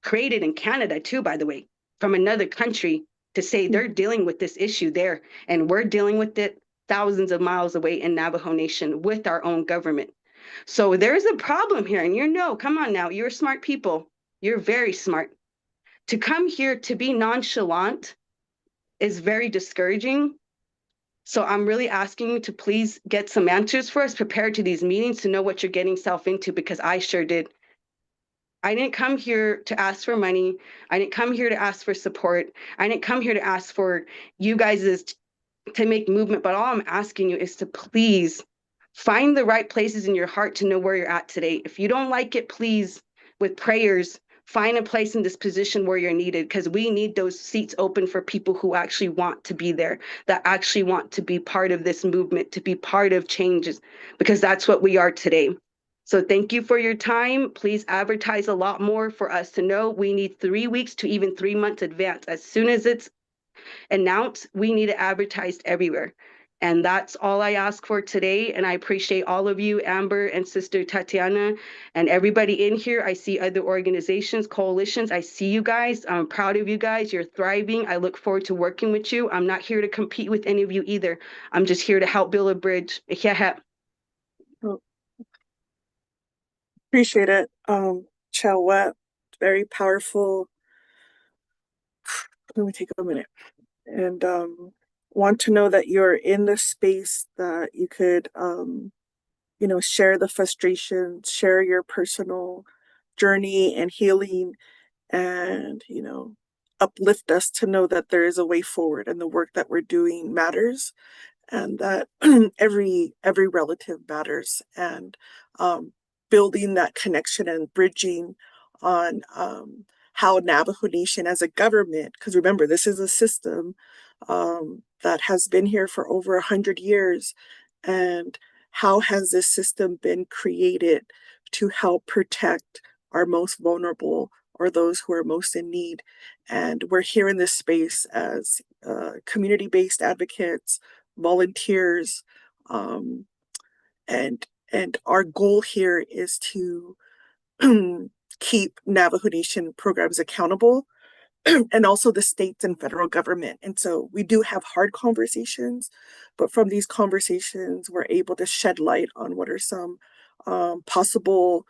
Created in Canada too, by the way, from another country, to say they're dealing with this issue there. And we're dealing with it thousands of miles away in Navajo Nation with our own government. So there's a problem here. And come on now, you're smart people. You're very smart. To come here to be nonchalant is very discouraging. So I'm really asking you to please get some answers for us, prepare to these meetings to know what you're getting yourself into, because I sure did. I didn't come here to ask for money. I didn't come here to ask for support. I didn't come here to ask for you guys to make movement, but all I'm asking you is to please find the right places in your heart to know where you're at today. If you don't like it, please, with prayers, find a place in this position where you're needed, because we need those seats open for people who actually want to be there, that actually want to be part of this movement, to be part of changes, because that's what we are today. So thank you for your time. Please advertise a lot more for us to know. We need 3 weeks to even 3 months advance. As soon as it's announced, we need it advertised everywhere. And that's all I ask for today. And I appreciate all of you, Amber and Sister Tatiana, and everybody in here. I see other organizations, coalitions. I see you guys. I'm proud of you guys. You're thriving. I look forward to working with you. I'm not here to compete with any of you either. I'm just here to help build a bridge. Oh, appreciate it. Chawet, very powerful. Let me take a minute. And want to know that you're in the space that you could share the frustrations, share your personal journey and healing, and uplift us to know that there is a way forward and the work that we're doing matters, and that every relative matters, and building that connection and bridging on how Navajo Nation as a government, because remember, this is a system that has been here for over 100 years, and how has this system been created to help protect our most vulnerable or those who are most in need. And we're here in this space as community-based advocates, volunteers, and our goal here is to keep Navajo Nation programs accountable, and also the states and federal government. And so we do have hard conversations, but from these conversations, we're able to shed light on what are some possible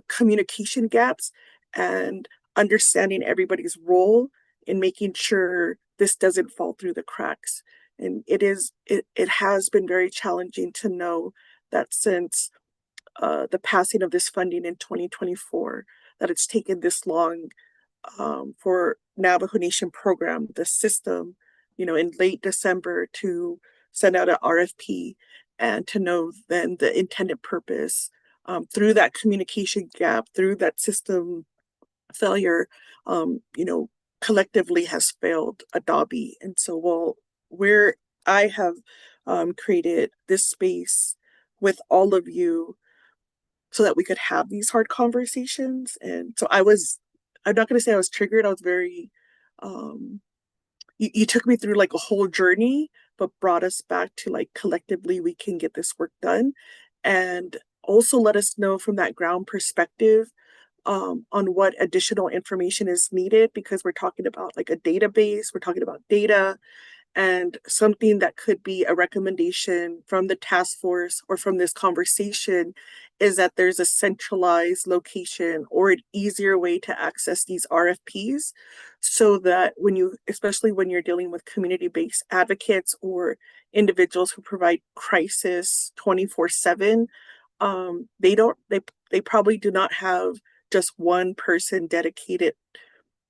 communication gaps, and understanding everybody's role in making sure this doesn't fall through the cracks. And it has been very challenging to know that since the passing of this funding in 2024, that it's taken this long for Navajo Nation program, the system, in late December to send out an RFP, and to know then the intended purpose through that communication gap, through that system failure, collectively has failed Adobe. And so I have created this space with all of you so that we could have these hard conversations. And so I'm not going to say I was triggered. I was very, you took me through like a whole journey, but brought us back to like collectively we can get this work done. And also let us know from that ground perspective on what additional information is needed, because we're talking about like a database, we're talking about data, and something that could be a recommendation from the task force or from this conversation is that there's a centralized location or an easier way to access these RFPs, so that especially when you're dealing with community-based advocates or individuals who provide crisis 24/7, they probably do not have just one person dedicated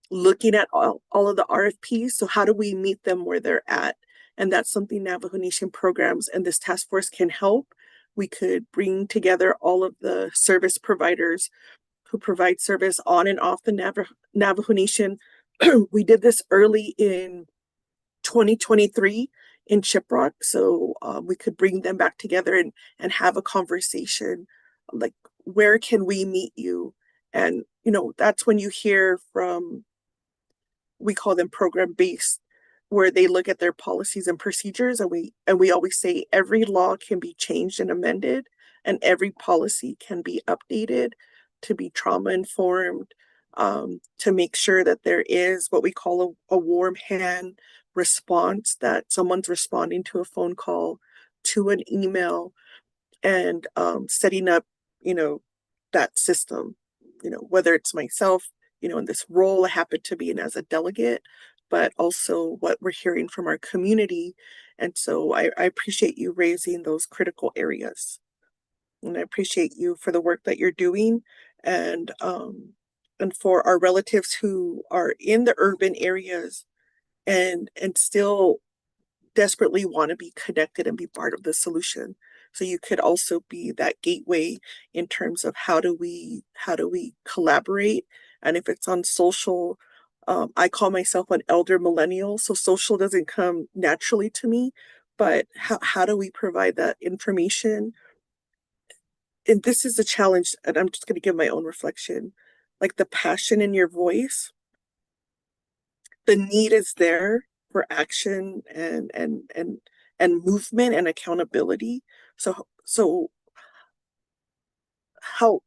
looking at all of the RFPs. So how do we meet them where they're at? And that's something Navajo Nation programs and this task force can help. We could bring together all of the service providers who provide service on and off the Navajo Nation. We did this early in 2023 in Shiprock, so we could bring them back together and have a conversation, like, where can we meet you? And that's when you hear from, we call them program based, where they look at their policies and procedures, and we always say every law can be changed and amended, and every policy can be updated to be trauma informed, to make sure that there is what we call a warm hand response, that someone's responding to a phone call, to an email, and setting up that system, whether it's myself, in this role I happen to be in as a delegate, but also what we're hearing from our community. And so I appreciate you raising those critical areas. And I appreciate you for the work that you're doing, and for our relatives who are in the urban areas and still desperately want to be connected and be part of the solution. So you could also be that gateway in terms of how do we collaborate. And if it's on social, I call myself an elder millennial, so social doesn't come naturally to me, but how do we provide that information? And this is a challenge, and I'm just going to give my own reflection. Like the passion in your voice, the need is there for action and movement and accountability. So help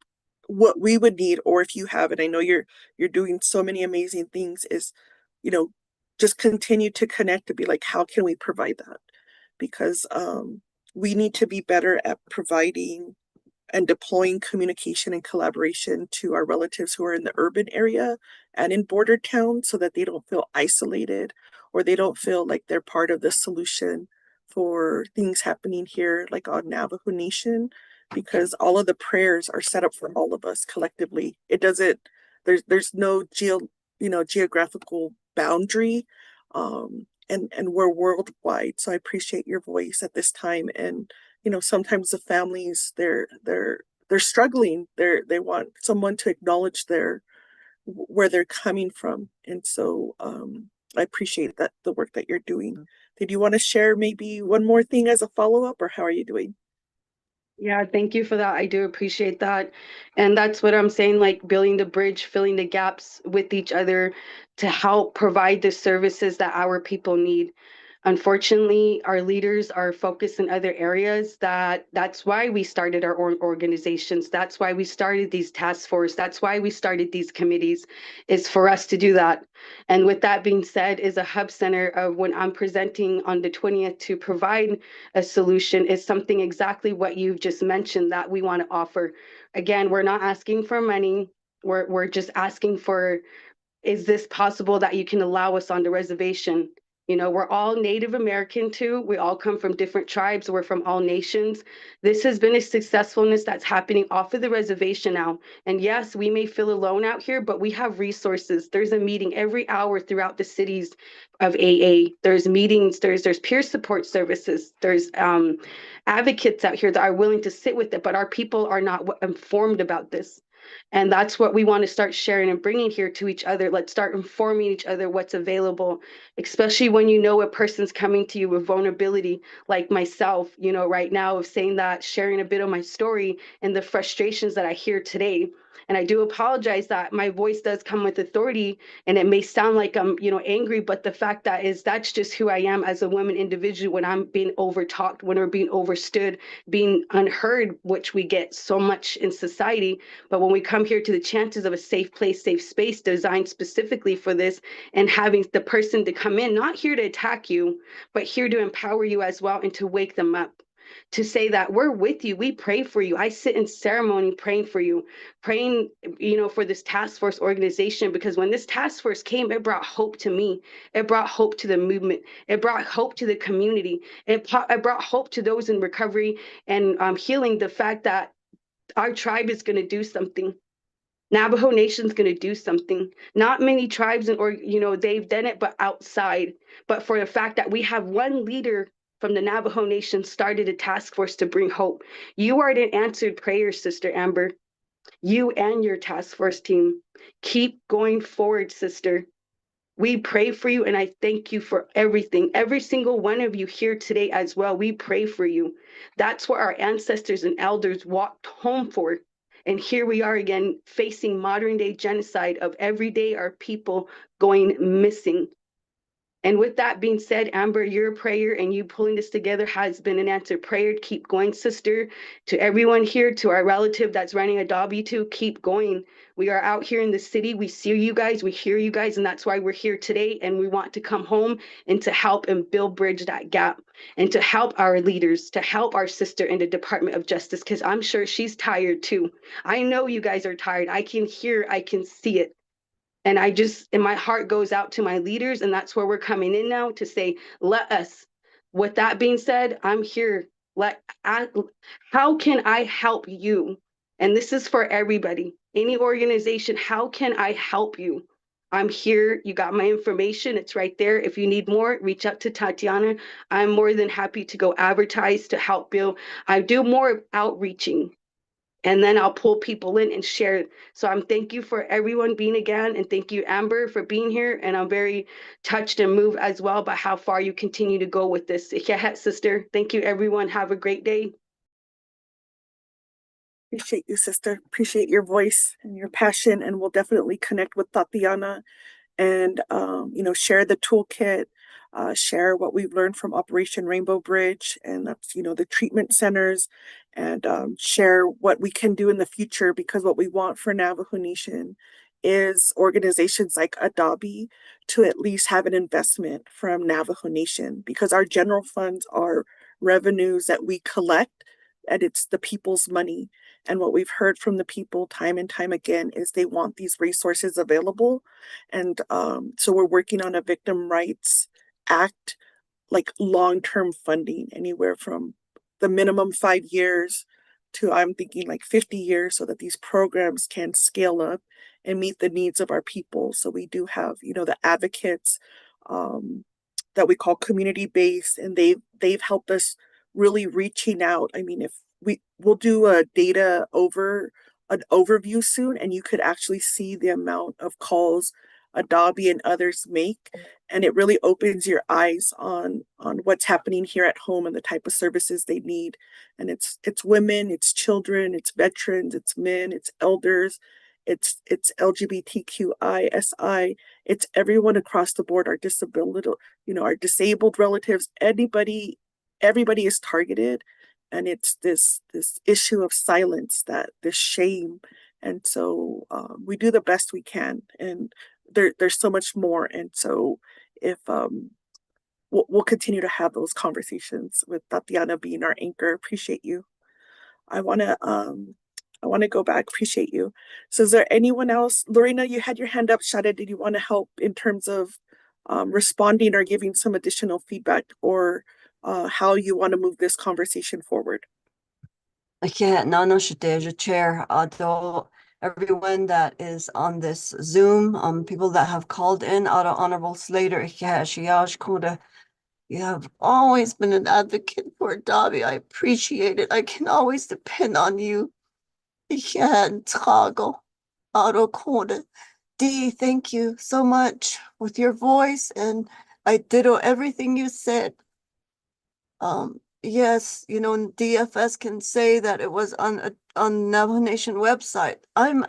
what we would need, or if you have it, I know you're doing so many amazing things, is, you know, just continue to connect to be like, how can we provide that? Because we need to be better at providing and deploying communication and collaboration to our relatives who are in the urban area and in border towns, so that they don't feel isolated, or they don't feel like they're part of the solution for things happening here, like on Navajo Nation, because all of the prayers are set up for all of us collectively. It doesn't, there's no geographical boundary. And we're worldwide. So I appreciate your voice at this time. And sometimes the families, they're struggling. They want someone to acknowledge where they're coming from. And so I appreciate that, the work that you're doing. Did you want to share maybe one more thing as a follow-up, or how are you doing? Yeah, thank you for that. I do appreciate that. And that's what I'm saying, like building the bridge, filling the gaps with each other to help provide the services that our people need. Unfortunately, our leaders are focused in other areas. That's why we started our organizations. That's why we started these task force. That's why we started these committees, is for us to do that. And with that being said, is a hub center of when I'm presenting on the 20th to provide a solution is something exactly what you've just mentioned that we want to offer. Again, we're not asking for money. We're just asking for, is this possible that you can allow us on the reservation? We're all Native American too. We all come from different tribes. We're from all nations. This has been a successfulness that's happening off of the reservation now. And yes, we may feel alone out here, but we have resources. There's a meeting every hour throughout the cities of AA. There's meetings, there's peer support services, there's advocates out here that are willing to sit with it, but our people are not informed about this. And that's what we want to start sharing and bringing here to each other. Let's start informing each other what's available, especially when you know a person's coming to you with vulnerability, like myself, right now, of saying that, sharing a bit of my story and the frustrations that I hear today. And I do apologize that my voice does come with authority and it may sound like I'm, angry, but the fact that is that's just who I am as a woman individual when I'm being overtalked, when we're being overstood, being unheard, which we get so much in society. But when we come here to the chances of a safe place, safe space designed specifically for this, and having the person to come in, not here to attack you, but here to empower you as well and to wake them up. To say that we're with you, we pray for you. I sit in ceremony praying for you, praying, for this task force organization, because when this task force came, it brought hope to me. It brought hope to the movement. It brought hope to the community. It brought hope to those in recovery and healing, the fact that our tribe is going to do something. Navajo Nation's going to do something. Not many tribes they've done it, but outside. But for the fact that we have one leader from the Navajo Nation started a task force to bring hope. You are an answered prayer, Sister Amber. You and your task force team. Keep going forward, sister. We pray for you, and I thank you for everything. Every single one of you here today as well, we pray for you. That's what our ancestors and elders walked home for. And here we are again, facing modern day genocide of every day our people going missing. And with that being said, Amber, your prayer and you pulling this together has been an answered prayer. Keep going, sister. To everyone here, to our relative that's running a W2, keep going. We are out here in the city. We see you guys, we hear you guys, and that's why we're here today. And we want to come home and to help and build bridge that gap and to help our leaders, to help our sister in the Department of Justice, because I'm sure she's tired too. I know you guys are tired. I can hear, I can see it. And my heart goes out to my leaders, and that's where we're coming in now to say, let us. With that being said, I'm here. How can I help you? And this is for everybody, any organization. How can I help you? I'm here. You got my information. It's right there. If you need more, reach out to Tatiana. I'm more than happy to go advertise to help you. I do more outreaching, and then I'll pull people in and share. So I'm thank you for everyone being again, and thank you, Amber, for being here. And I'm very touched and moved as well by how far you continue to go with this. Yeah, sister. Thank you, everyone. Have a great day. Appreciate you, sister. Appreciate your voice and your passion, and we'll definitely connect with Tatiana and share the toolkit, share what we've learned from Operation Rainbow Bridge, and that's the treatment centers, and share what we can do in the future, because what we want for Navajo Nation is organizations like Adobe to at least have an investment from Navajo Nation, because our general funds are revenues that we collect, and it's the people's money. And what we've heard from the people time and time again is they want these resources available. And so we're working on a Victim Rights Act, like long-term funding, anywhere from the minimum 5 years to, I'm thinking, like 50 years, so that these programs can scale up and meet the needs of our people. So we do have, the advocates that we call community-based, and they've helped us really reaching out. I mean, if we'll do a an overview soon, and you could actually see the amount of calls Adobe and others make, and it really opens your eyes on what's happening here at home and the type of services they need. And it's women, it's children, it's veterans, it's men, it's elders, it's LGBTQISI, it's everyone across the board, our disability, our disabled relatives, everybody is targeted. And it's this issue of silence, that this shame. And so we do the best we can, and there's so much more. And so if we'll continue to have those conversations with Tatiana being our anchor. Appreciate you. I want to go back. Appreciate you. So is there anyone else? Lorena, you had your hand up. Shada, did you want to help in terms of responding or giving some additional feedback, or how you want to move this conversation forward? Yeah, no, Shadeja, Chair. Although everyone that is on this Zoom, people that have called in, Honorable Slater, yeah, Shiaj Koda, you have always been an advocate for Dobby. I appreciate it. I can always depend on you. Yeah, Tago, Otto Koda. Dee, thank you so much with your voice, and I ditto everything you said. Yes, DFS can say that it was on Navajo Nation website. And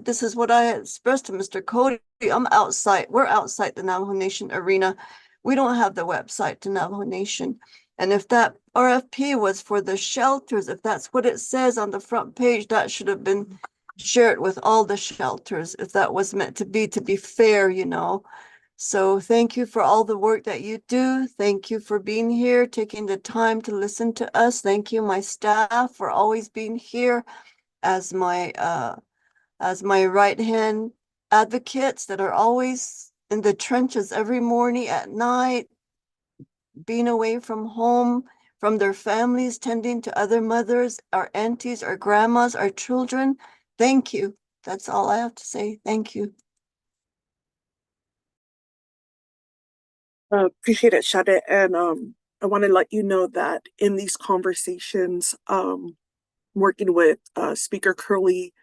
this is what I expressed to Mr. Cody. I'm outside. We're outside the Navajo Nation arena. We don't have the website to Navajo Nation. And if that RFP was for the shelters, if that's what it says on the front page, that should have been shared with all the shelters, if that was meant to be fair, So thank you for all the work that you do. Thank you for being here, taking the time to listen to us. Thank you, my staff, for always being here as my right hand advocates that are always in the trenches every morning, at night, being away from home, from their families, tending to other mothers, our aunties, our grandmas, our children. Thank you. That's all I have to say. Thank you. Appreciate it, Shade. And I want to let you know that in these conversations, working with Speaker Curley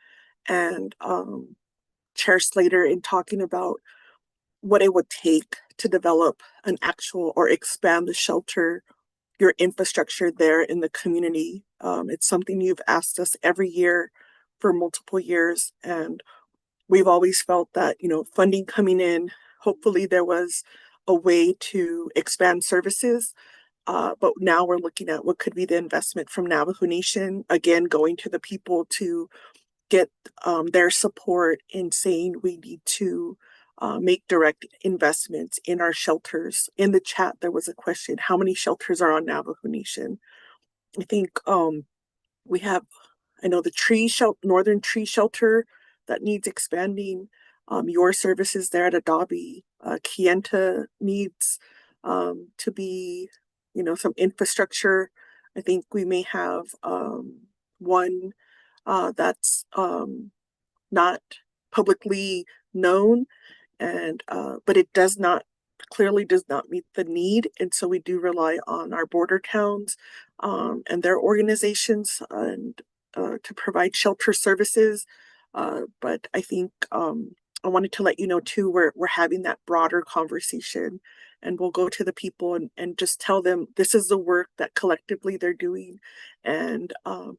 and Chair Slater, in talking about what it would take to develop an actual or expand the shelter, your infrastructure there in the community. It's something you've asked us every year for multiple years, and we've always felt that, funding coming in, hopefully there was a way to expand services. But now we're looking at what could be the investment from Navajo Nation, again, going to the people to get their support in saying we need to make direct investments in our shelters. In the chat, there was a question, how many shelters are on Navajo Nation? I think we have, I know the Northern Tree Shelter that needs expanding. Your services there at Adobe, Kienta needs to be, some infrastructure. I think we may have one that's not publicly known. and but it does not clearly does not meet the need, and so we do rely on our border towns and their organizations and to provide shelter services. But I think I wanted to let you know too, we're having that broader conversation, and we'll go to the people and just tell them this is the work that collectively they're doing, and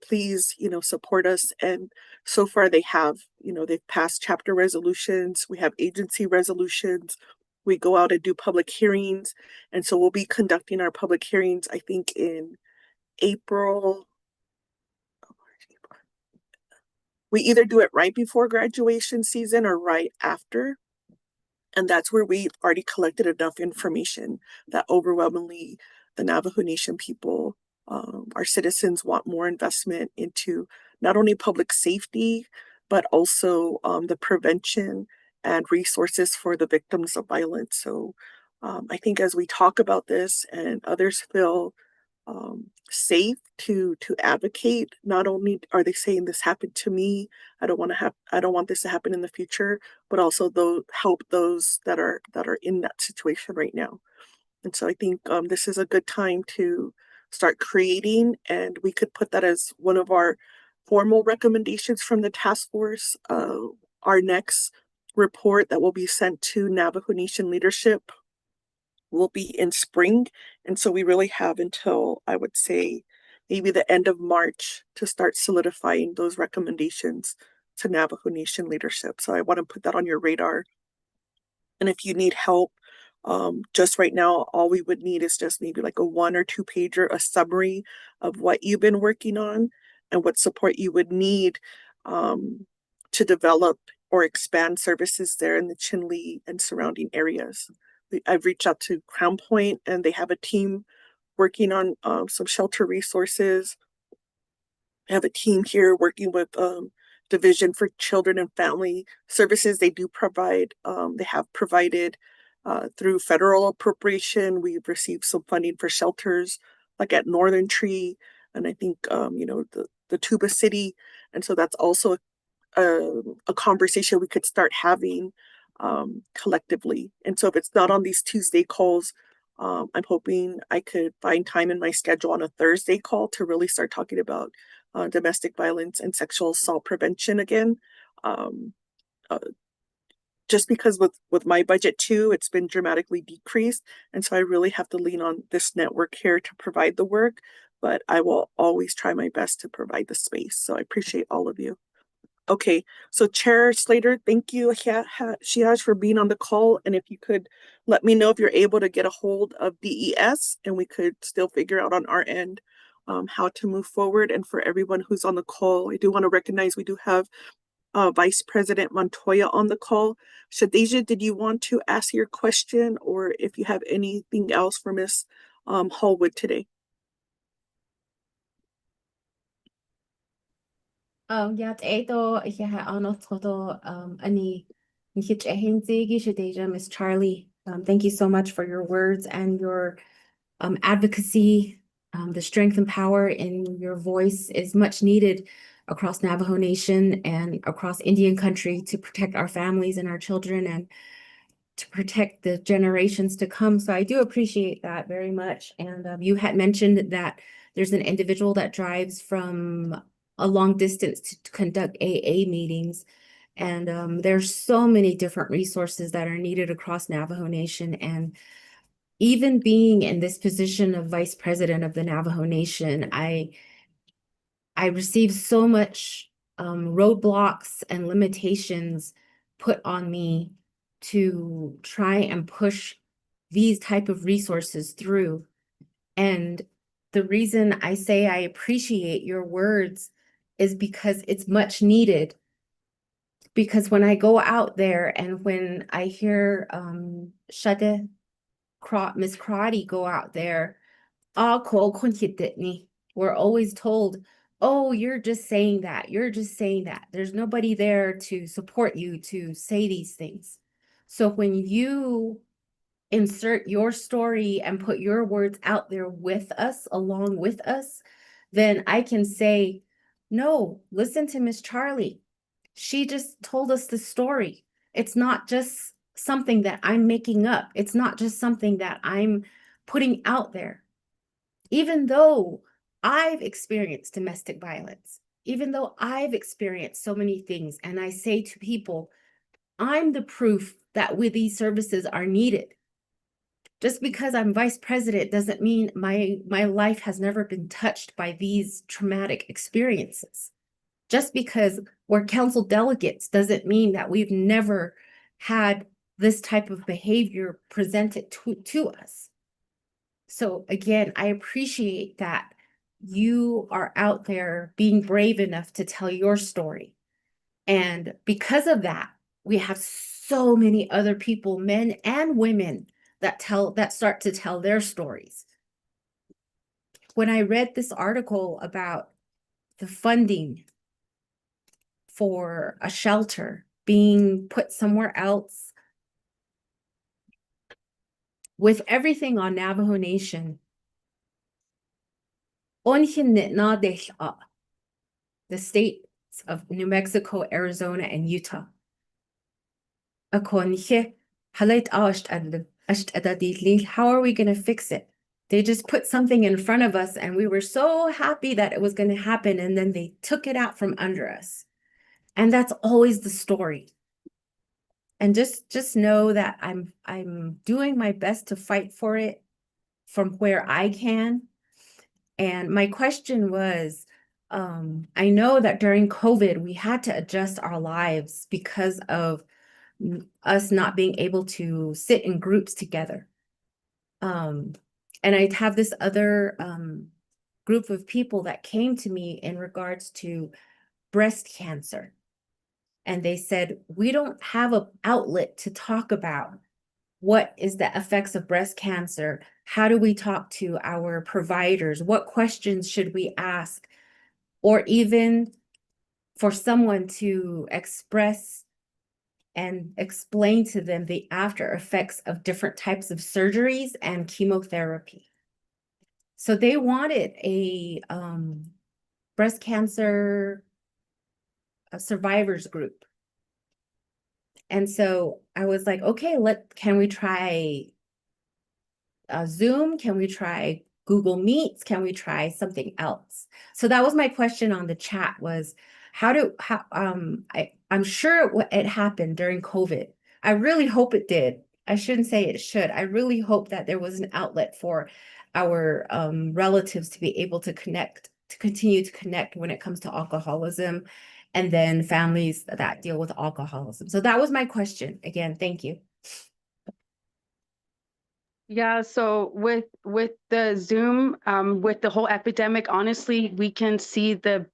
please, support us. And so far they have, they've passed chapter resolutions, we have agency resolutions, we go out and do public hearings, and so we'll be conducting our public hearings, I think, in April. We either do it right before graduation season or right after. And that's where we already collected enough information that overwhelmingly the Navajo Nation people, our citizens, want more investment into not only public safety, but also the prevention and resources for the victims of violence. So I think as we talk about this and others feel safe to advocate, not only are they saying this happened to me, I don't want this to happen in the future, but also help those that are in that situation right now. And so I think this is a good time to start creating, and we could put that as one of our formal recommendations from the task force. Our next report that will be sent to Navajo Nation leadership will be in spring. And so we really have until, I would say, maybe the end of March to start solidifying those recommendations to Navajo Nation leadership. So I want to put that on your radar. And if you need help, just right now, all we would need is just maybe like a 1 or 2 pager, a summary of what you've been working on and what support you would need to develop or expand services there in the Chinle and surrounding areas. I've reached out to Crown Point, and they have a team working on some shelter resources. I have a team here working with Division for Children and Family Services. They do provide, they have provided through federal appropriation. We've received some funding for shelters like at Northern Tree, and I think, the Tuba City. And so that's also a conversation we could start having collectively. And so if it's not on these Tuesday calls, I'm hoping I could find time in my schedule on a Thursday call to really start talking about domestic violence and sexual assault prevention again. Um, uh, just because with my budget too, it's been dramatically decreased. And so I really have to lean on this network here to provide the work, but I will always try my best to provide the space. So I appreciate all of you. Okay, so Chair Slater, thank you, Shiaj, for being on the call. And if you could let me know if you're able to get a hold of DES, and we could still figure out on our end how to move forward. And for everyone who's on the call, I do want to recognize we do have Vice President Montoya on the call. Shadeja, did you want to ask your question, or if you have anything else for Ms. Hallwood today? Ja, ito yeah, ano toto ani nikich ehinzigi shadeja Miss Charlie. Thank you so much for your words and your advocacy. The strength and power in your voice is much needed across Navajo Nation and across Indian country to protect our families and our children and to protect the generations to come. So I do appreciate that very much. And you had mentioned that there's an individual that drives from a long distance to conduct AA meetings. And there's so many different resources that are needed across Navajo Nation. And even being in this position of vice president of the Navajo Nation, I received so much roadblocks and limitations put on me to try and push these type of resources through. And the reason I say I appreciate your words is because it's much needed. Because when I go out there and when I hear Shade Miss Crotty go out there, we're always told, oh, you're just saying that. You're just saying that. There's nobody there to support you to say these things. So when you insert your story and put your words out there with us, along with us, then I can say, no, listen to Miss Charlie. She just told us the story. It's not just something that I'm making up. It's not just something that I'm putting out there. Even though I've experienced domestic violence, even though I've experienced so many things, and I say to people, I'm the proof that these services are needed. Just because I'm vice president doesn't mean my life has never been touched by these traumatic experiences. Just because we're council delegates doesn't mean that we've never had this type of behavior presented to us. So again, I appreciate that you are out there being brave enough to tell your story. And because of that, we have so many other people, men and women, that start to tell their stories. When I read this article about the funding for a shelter being put somewhere else, with everything on Navajo Nation, the states of New Mexico, Arizona, and Utah. How are we going to fix it? They just put something in front of us and we were so happy that it was going to happen, and then they took it out from under us. And that's always the story. And just know that I'm doing my best to fight for it from where I can. And my question was, I know that during COVID, we had to adjust our lives because of us not being able to sit in groups together. And I have this other group of people that came to me in regards to breast cancer. And they said, we don't have an outlet to talk about what is the effects of breast cancer. How do we talk to our providers? What questions should we ask? Or even for someone to express and explain to them the after effects of different types of surgeries and chemotherapy. So they wanted a breast cancer survivors group. And so I was like, okay, can we try Zoom? Can we try Google Meets? Can we try something else? So that was my question on the chat, was I'm sure it happened during COVID. I really hope it did. I shouldn't say it should. I really hope that there was an outlet for our relatives to be able to continue to connect when it comes to alcoholism, and then families that deal with alcoholism. So that was my question. Again, thank you. Yeah, so with the Zoom, with the whole epidemic, honestly, we can see the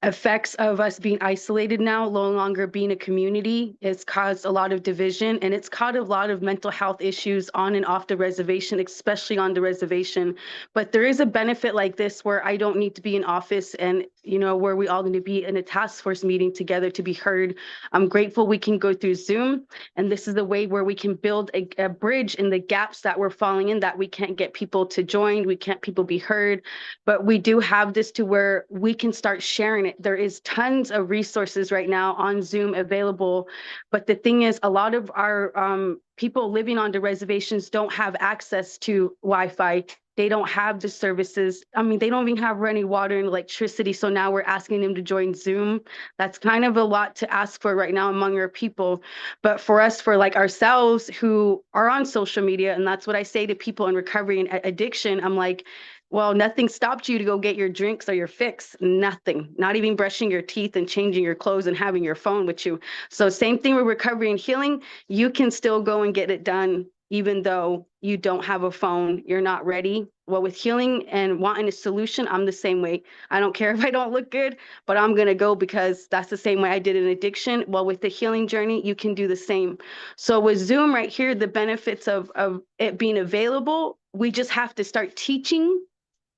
effects of us being isolated now, no longer being a community. It's caused a lot of division, and it's caused a lot of mental health issues on and off the reservation, especially on the reservation. But there is a benefit like this where I don't need to be in office, and where we all need to be in a task force meeting together to be heard. I'm grateful we can go through Zoom, and this is the way where we can build a bridge in the gaps that we're falling in, that we can't get people to join, we can't people be heard, but we do have this to where we can start sharing it. There is tons of resources right now on Zoom available, but the thing is, a lot of our people living on the reservations don't have access to Wi-Fi. They don't have the services. I mean, they don't even have running water and electricity. So now we're asking them to join Zoom. That's kind of a lot to ask for right now among our people. But for us, for ourselves who are on social media, and that's what I say to people in recovery and addiction, I'm like, well, nothing stopped you to go get your drinks or your fix. Nothing. Not even brushing your teeth and changing your clothes and having your phone with you. So same thing with recovery and healing. You can still go and get it done even though you don't have a phone, you're not ready. Well, with healing and wanting a solution, I'm the same way. I don't care if I don't look good, but I'm going to go because that's the same way I did in addiction. Well, with the healing journey, you can do the same. So with Zoom right here, the benefits of it being available, we just have to start teaching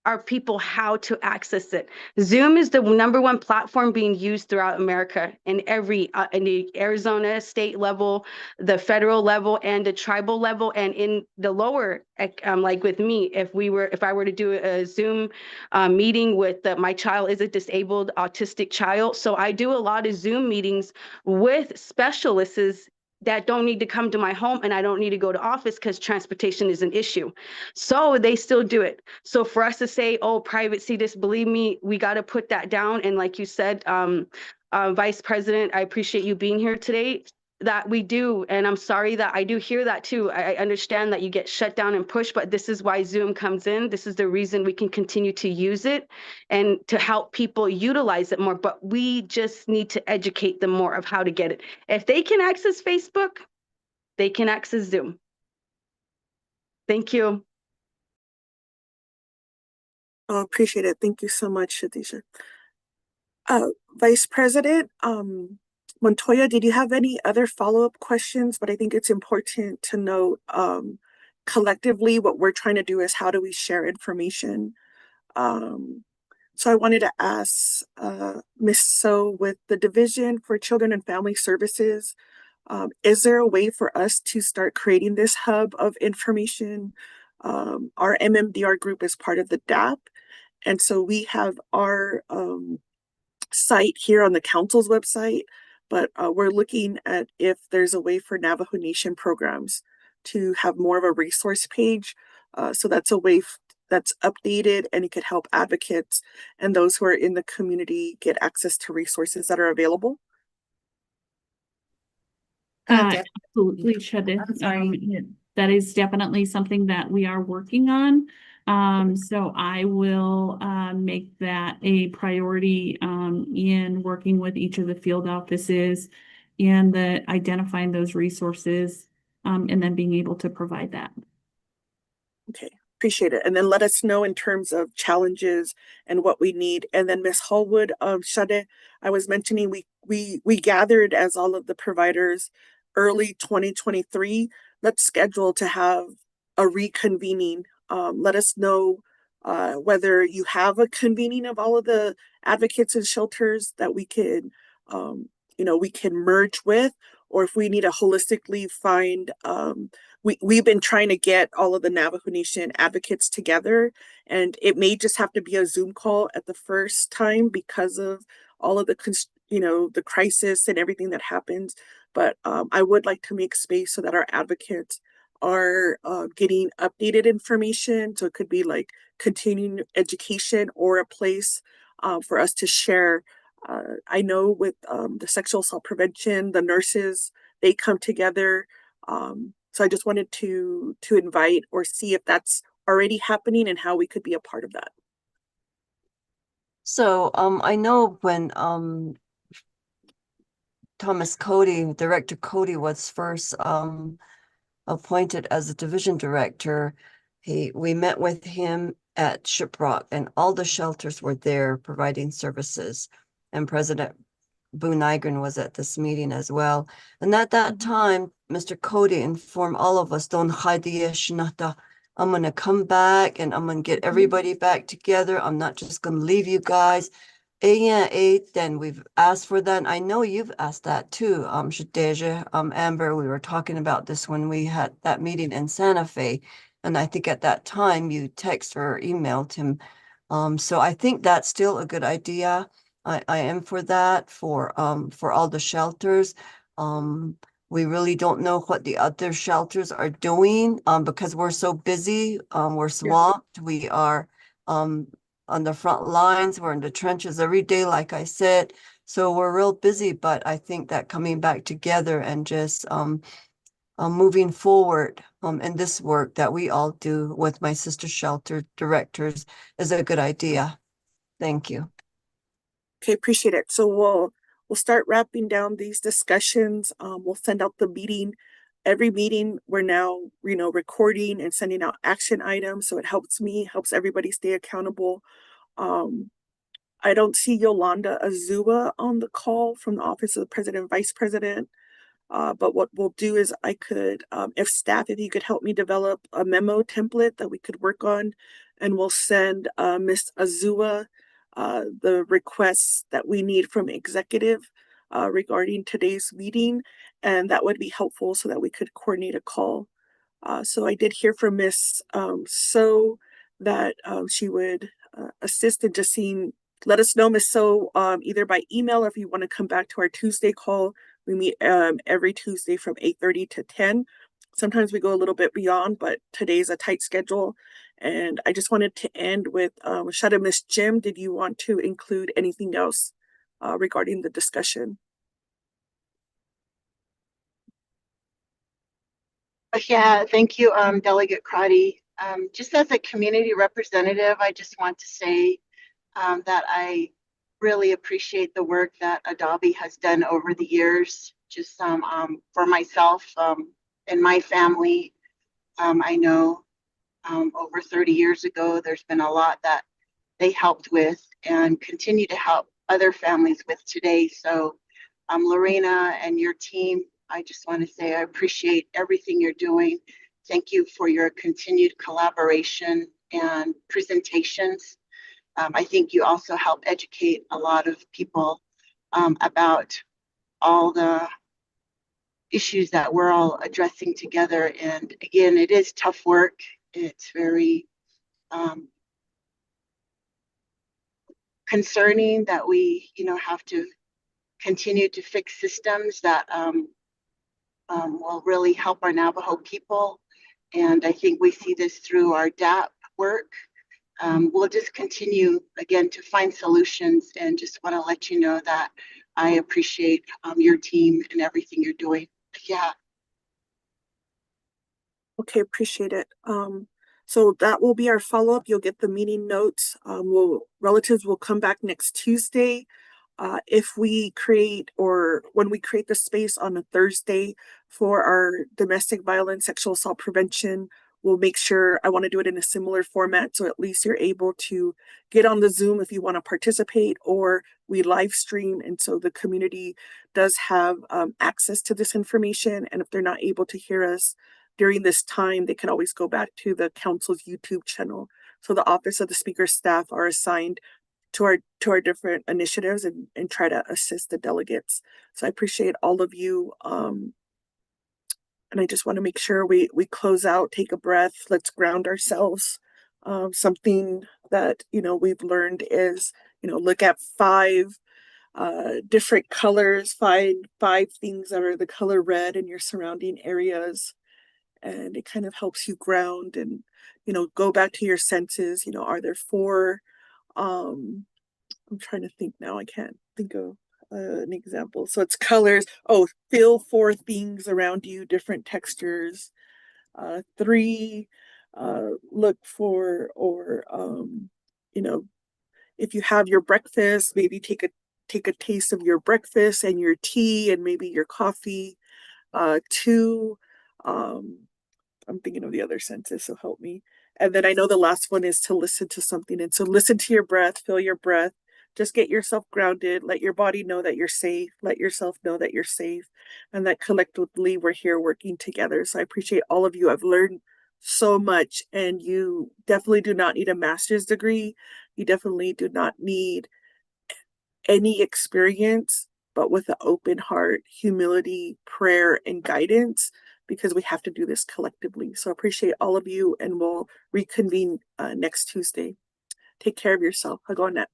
our people how to access it. Zoom is the #1 platform being used throughout America in in the Arizona state level, the federal level, and the tribal level, and in the lower, like with me, if I were to do a Zoom meeting with my child is a disabled autistic child, so I do a lot of Zoom meetings with specialists that don't need to come to my home, and I don't need to go to office because transportation is an issue. So they still do it. So for us to say, oh, private CDIS, believe me, we got to put that down. And like you said, Vice President, I appreciate you being here today, that we do. And I'm sorry that I do hear that too. I understand that you get shut down and pushed, but this is why Zoom comes in. This is the reason we can continue to use it and to help people utilize it more. But we just need to educate them more of how to get it. If they can access Facebook, they can access Zoom. Thank you. Oh, appreciate it. Thank you so much, Shadisha. Vice President, Montoya, did you have any other follow-up questions? But I think it's important to note, collectively, what we're trying to do is how do we share information? So I wanted to ask Ms. So with the Division for Children and Family Services, is there a way for us to start creating this hub of information? Our MMDR group is part of the DAP, and so we have our site here on the council's website, but we're looking at if there's a way for Navajo Nation programs to have more of a resource page. So that's a way that's updated, and it could help advocates and those who are in the community get access to resources that are available. Absolutely, Shade. I'm sorry. That is definitely something that we are working on. So I will make that a priority in working with each of the field offices and identifying those resources and then being able to provide that. Okay, appreciate it. And then let us know in terms of challenges and what we need. And then Ms. Hallwood, Shade, I was mentioning we gathered as all of the providers early 2023. Let's schedule to have a reconvening. Let us know whether you have a convening of all of the advocates and shelters that we could, we can merge with, or if we need to holistically find, we've been trying to get all of the Navajo Nation advocates together, and it may just have to be a Zoom call at the first time because of all of the, the crisis and everything that happens. But I would like to make space so that our advocates are getting updated information. So it could be like continuing education or a place for us to share. I know with the sexual assault prevention, the nurses, they come together. So I just wanted to invite or see if that's already happening and how we could be a part of that. So I know when Director Cody was first appointed as a division director, we met with him at Shiprock, and all the shelters were there providing services. And President Boone Nygren was at this meeting as well. And at that time, Mr. Cody informed all of us, "Don't hide the Shinata. I'm going to come back and I'm going to get everybody back together. I'm not just going to leave you guys." Then we've asked for that. And I know you've asked that too, Shadeja, Amber. We were talking about this when we had that meeting in Santa Fe. And I think at that time you texted or emailed him. So I think that's still a good idea. I am for that for all the shelters. We really don't know what the other shelters are doing because we're so busy. We're swamped. We are on the front lines. We're in the trenches every day, like I said. So we're real busy, but I think that coming back together and just moving forward in this work that we all do with my sister shelter directors is a good idea. Thank you. Okay, appreciate it. So we'll start wrapping down these discussions. We'll send out the meeting. Every meeting we're now, recording and sending out action items. So it helps me, helps everybody stay accountable. I don't see Yolanda Azua on the call from the Office of the President and Vice President. But what we'll do is I could, if you could help me develop a memo template that we could work on, and we'll send Ms. Azua the requests that we need from executive regarding today's meeting, and that would be helpful so that we could coordinate a call. So I did hear from Ms. So that she would assist in just seeing, let us know, Ms. So, either by email or if you want to come back to our Tuesday call, We meet every Tuesday from 8:30 to 10. Sometimes we go a little bit beyond, but today's a tight schedule. And I just wanted to end with Shada, Miss Jim, did you want to include anything else regarding the discussion? Yeah, thank you, Delegate Crotty. Just as a community representative, I just want to say that I really appreciate the work that Adobe has done over the years, just for myself and my family. I know over 30 years ago, there's been a lot that they helped with and continue to help other families with today. So, Lorena and your team, I just want to say I appreciate everything you're doing. Thank you for your continued collaboration and presentations. I think you also help educate a lot of people about all the issues that we're all addressing together. And again, it is tough work. It's very concerning that we, have to continue to fix systems that will really help our Navajo people. And I think we see this through our DAP work. We'll just continue again to find solutions, and just want to let you know that I appreciate your team and everything you're doing. Yeah. Okay, appreciate it. So that will be our follow-up. You'll get the meeting notes. Relatives will come back next Tuesday. If we create, or when we create the space on a Thursday for our domestic violence, sexual assault prevention, we'll make sure, I want to do it in a similar format, so at least you're able to get on the Zoom if you want to participate, or we live stream. And so the community does have access to this information. And if they're not able to hear us during this time, they can always go back to the council's YouTube channel. So the Office of the Speaker staff are assigned to our different initiatives and try to assist the delegates. So I appreciate all of you. And I just want to make sure we close out, take a breath, let's ground ourselves. Something that, we've learned is, look at 5 different colors, find 5 things that are the color red in your surrounding areas. And it kind of helps you ground and, go back to your senses. Are there 4, I'm trying to think now, I can't think of an example. So it's colors. Oh, feel 4 things around you, different textures. 3, look for, or if you have your breakfast, maybe take a taste of your breakfast and your tea and maybe your coffee. 2, I'm thinking of the other senses, so help me. And then I know the last one is to listen to something. And so listen to your breath, feel your breath, just get yourself grounded, let your body know that you're safe, let yourself know that you're safe, and that collectively we're here working together. So I appreciate all of you. I've learned so much, and you definitely do not need a master's degree. You definitely do not need any experience, but with an open heart, humility, prayer, and guidance, because we have to do this collectively. So I appreciate all of you, and we'll reconvene next Tuesday. Take care of yourself. I'll go on that.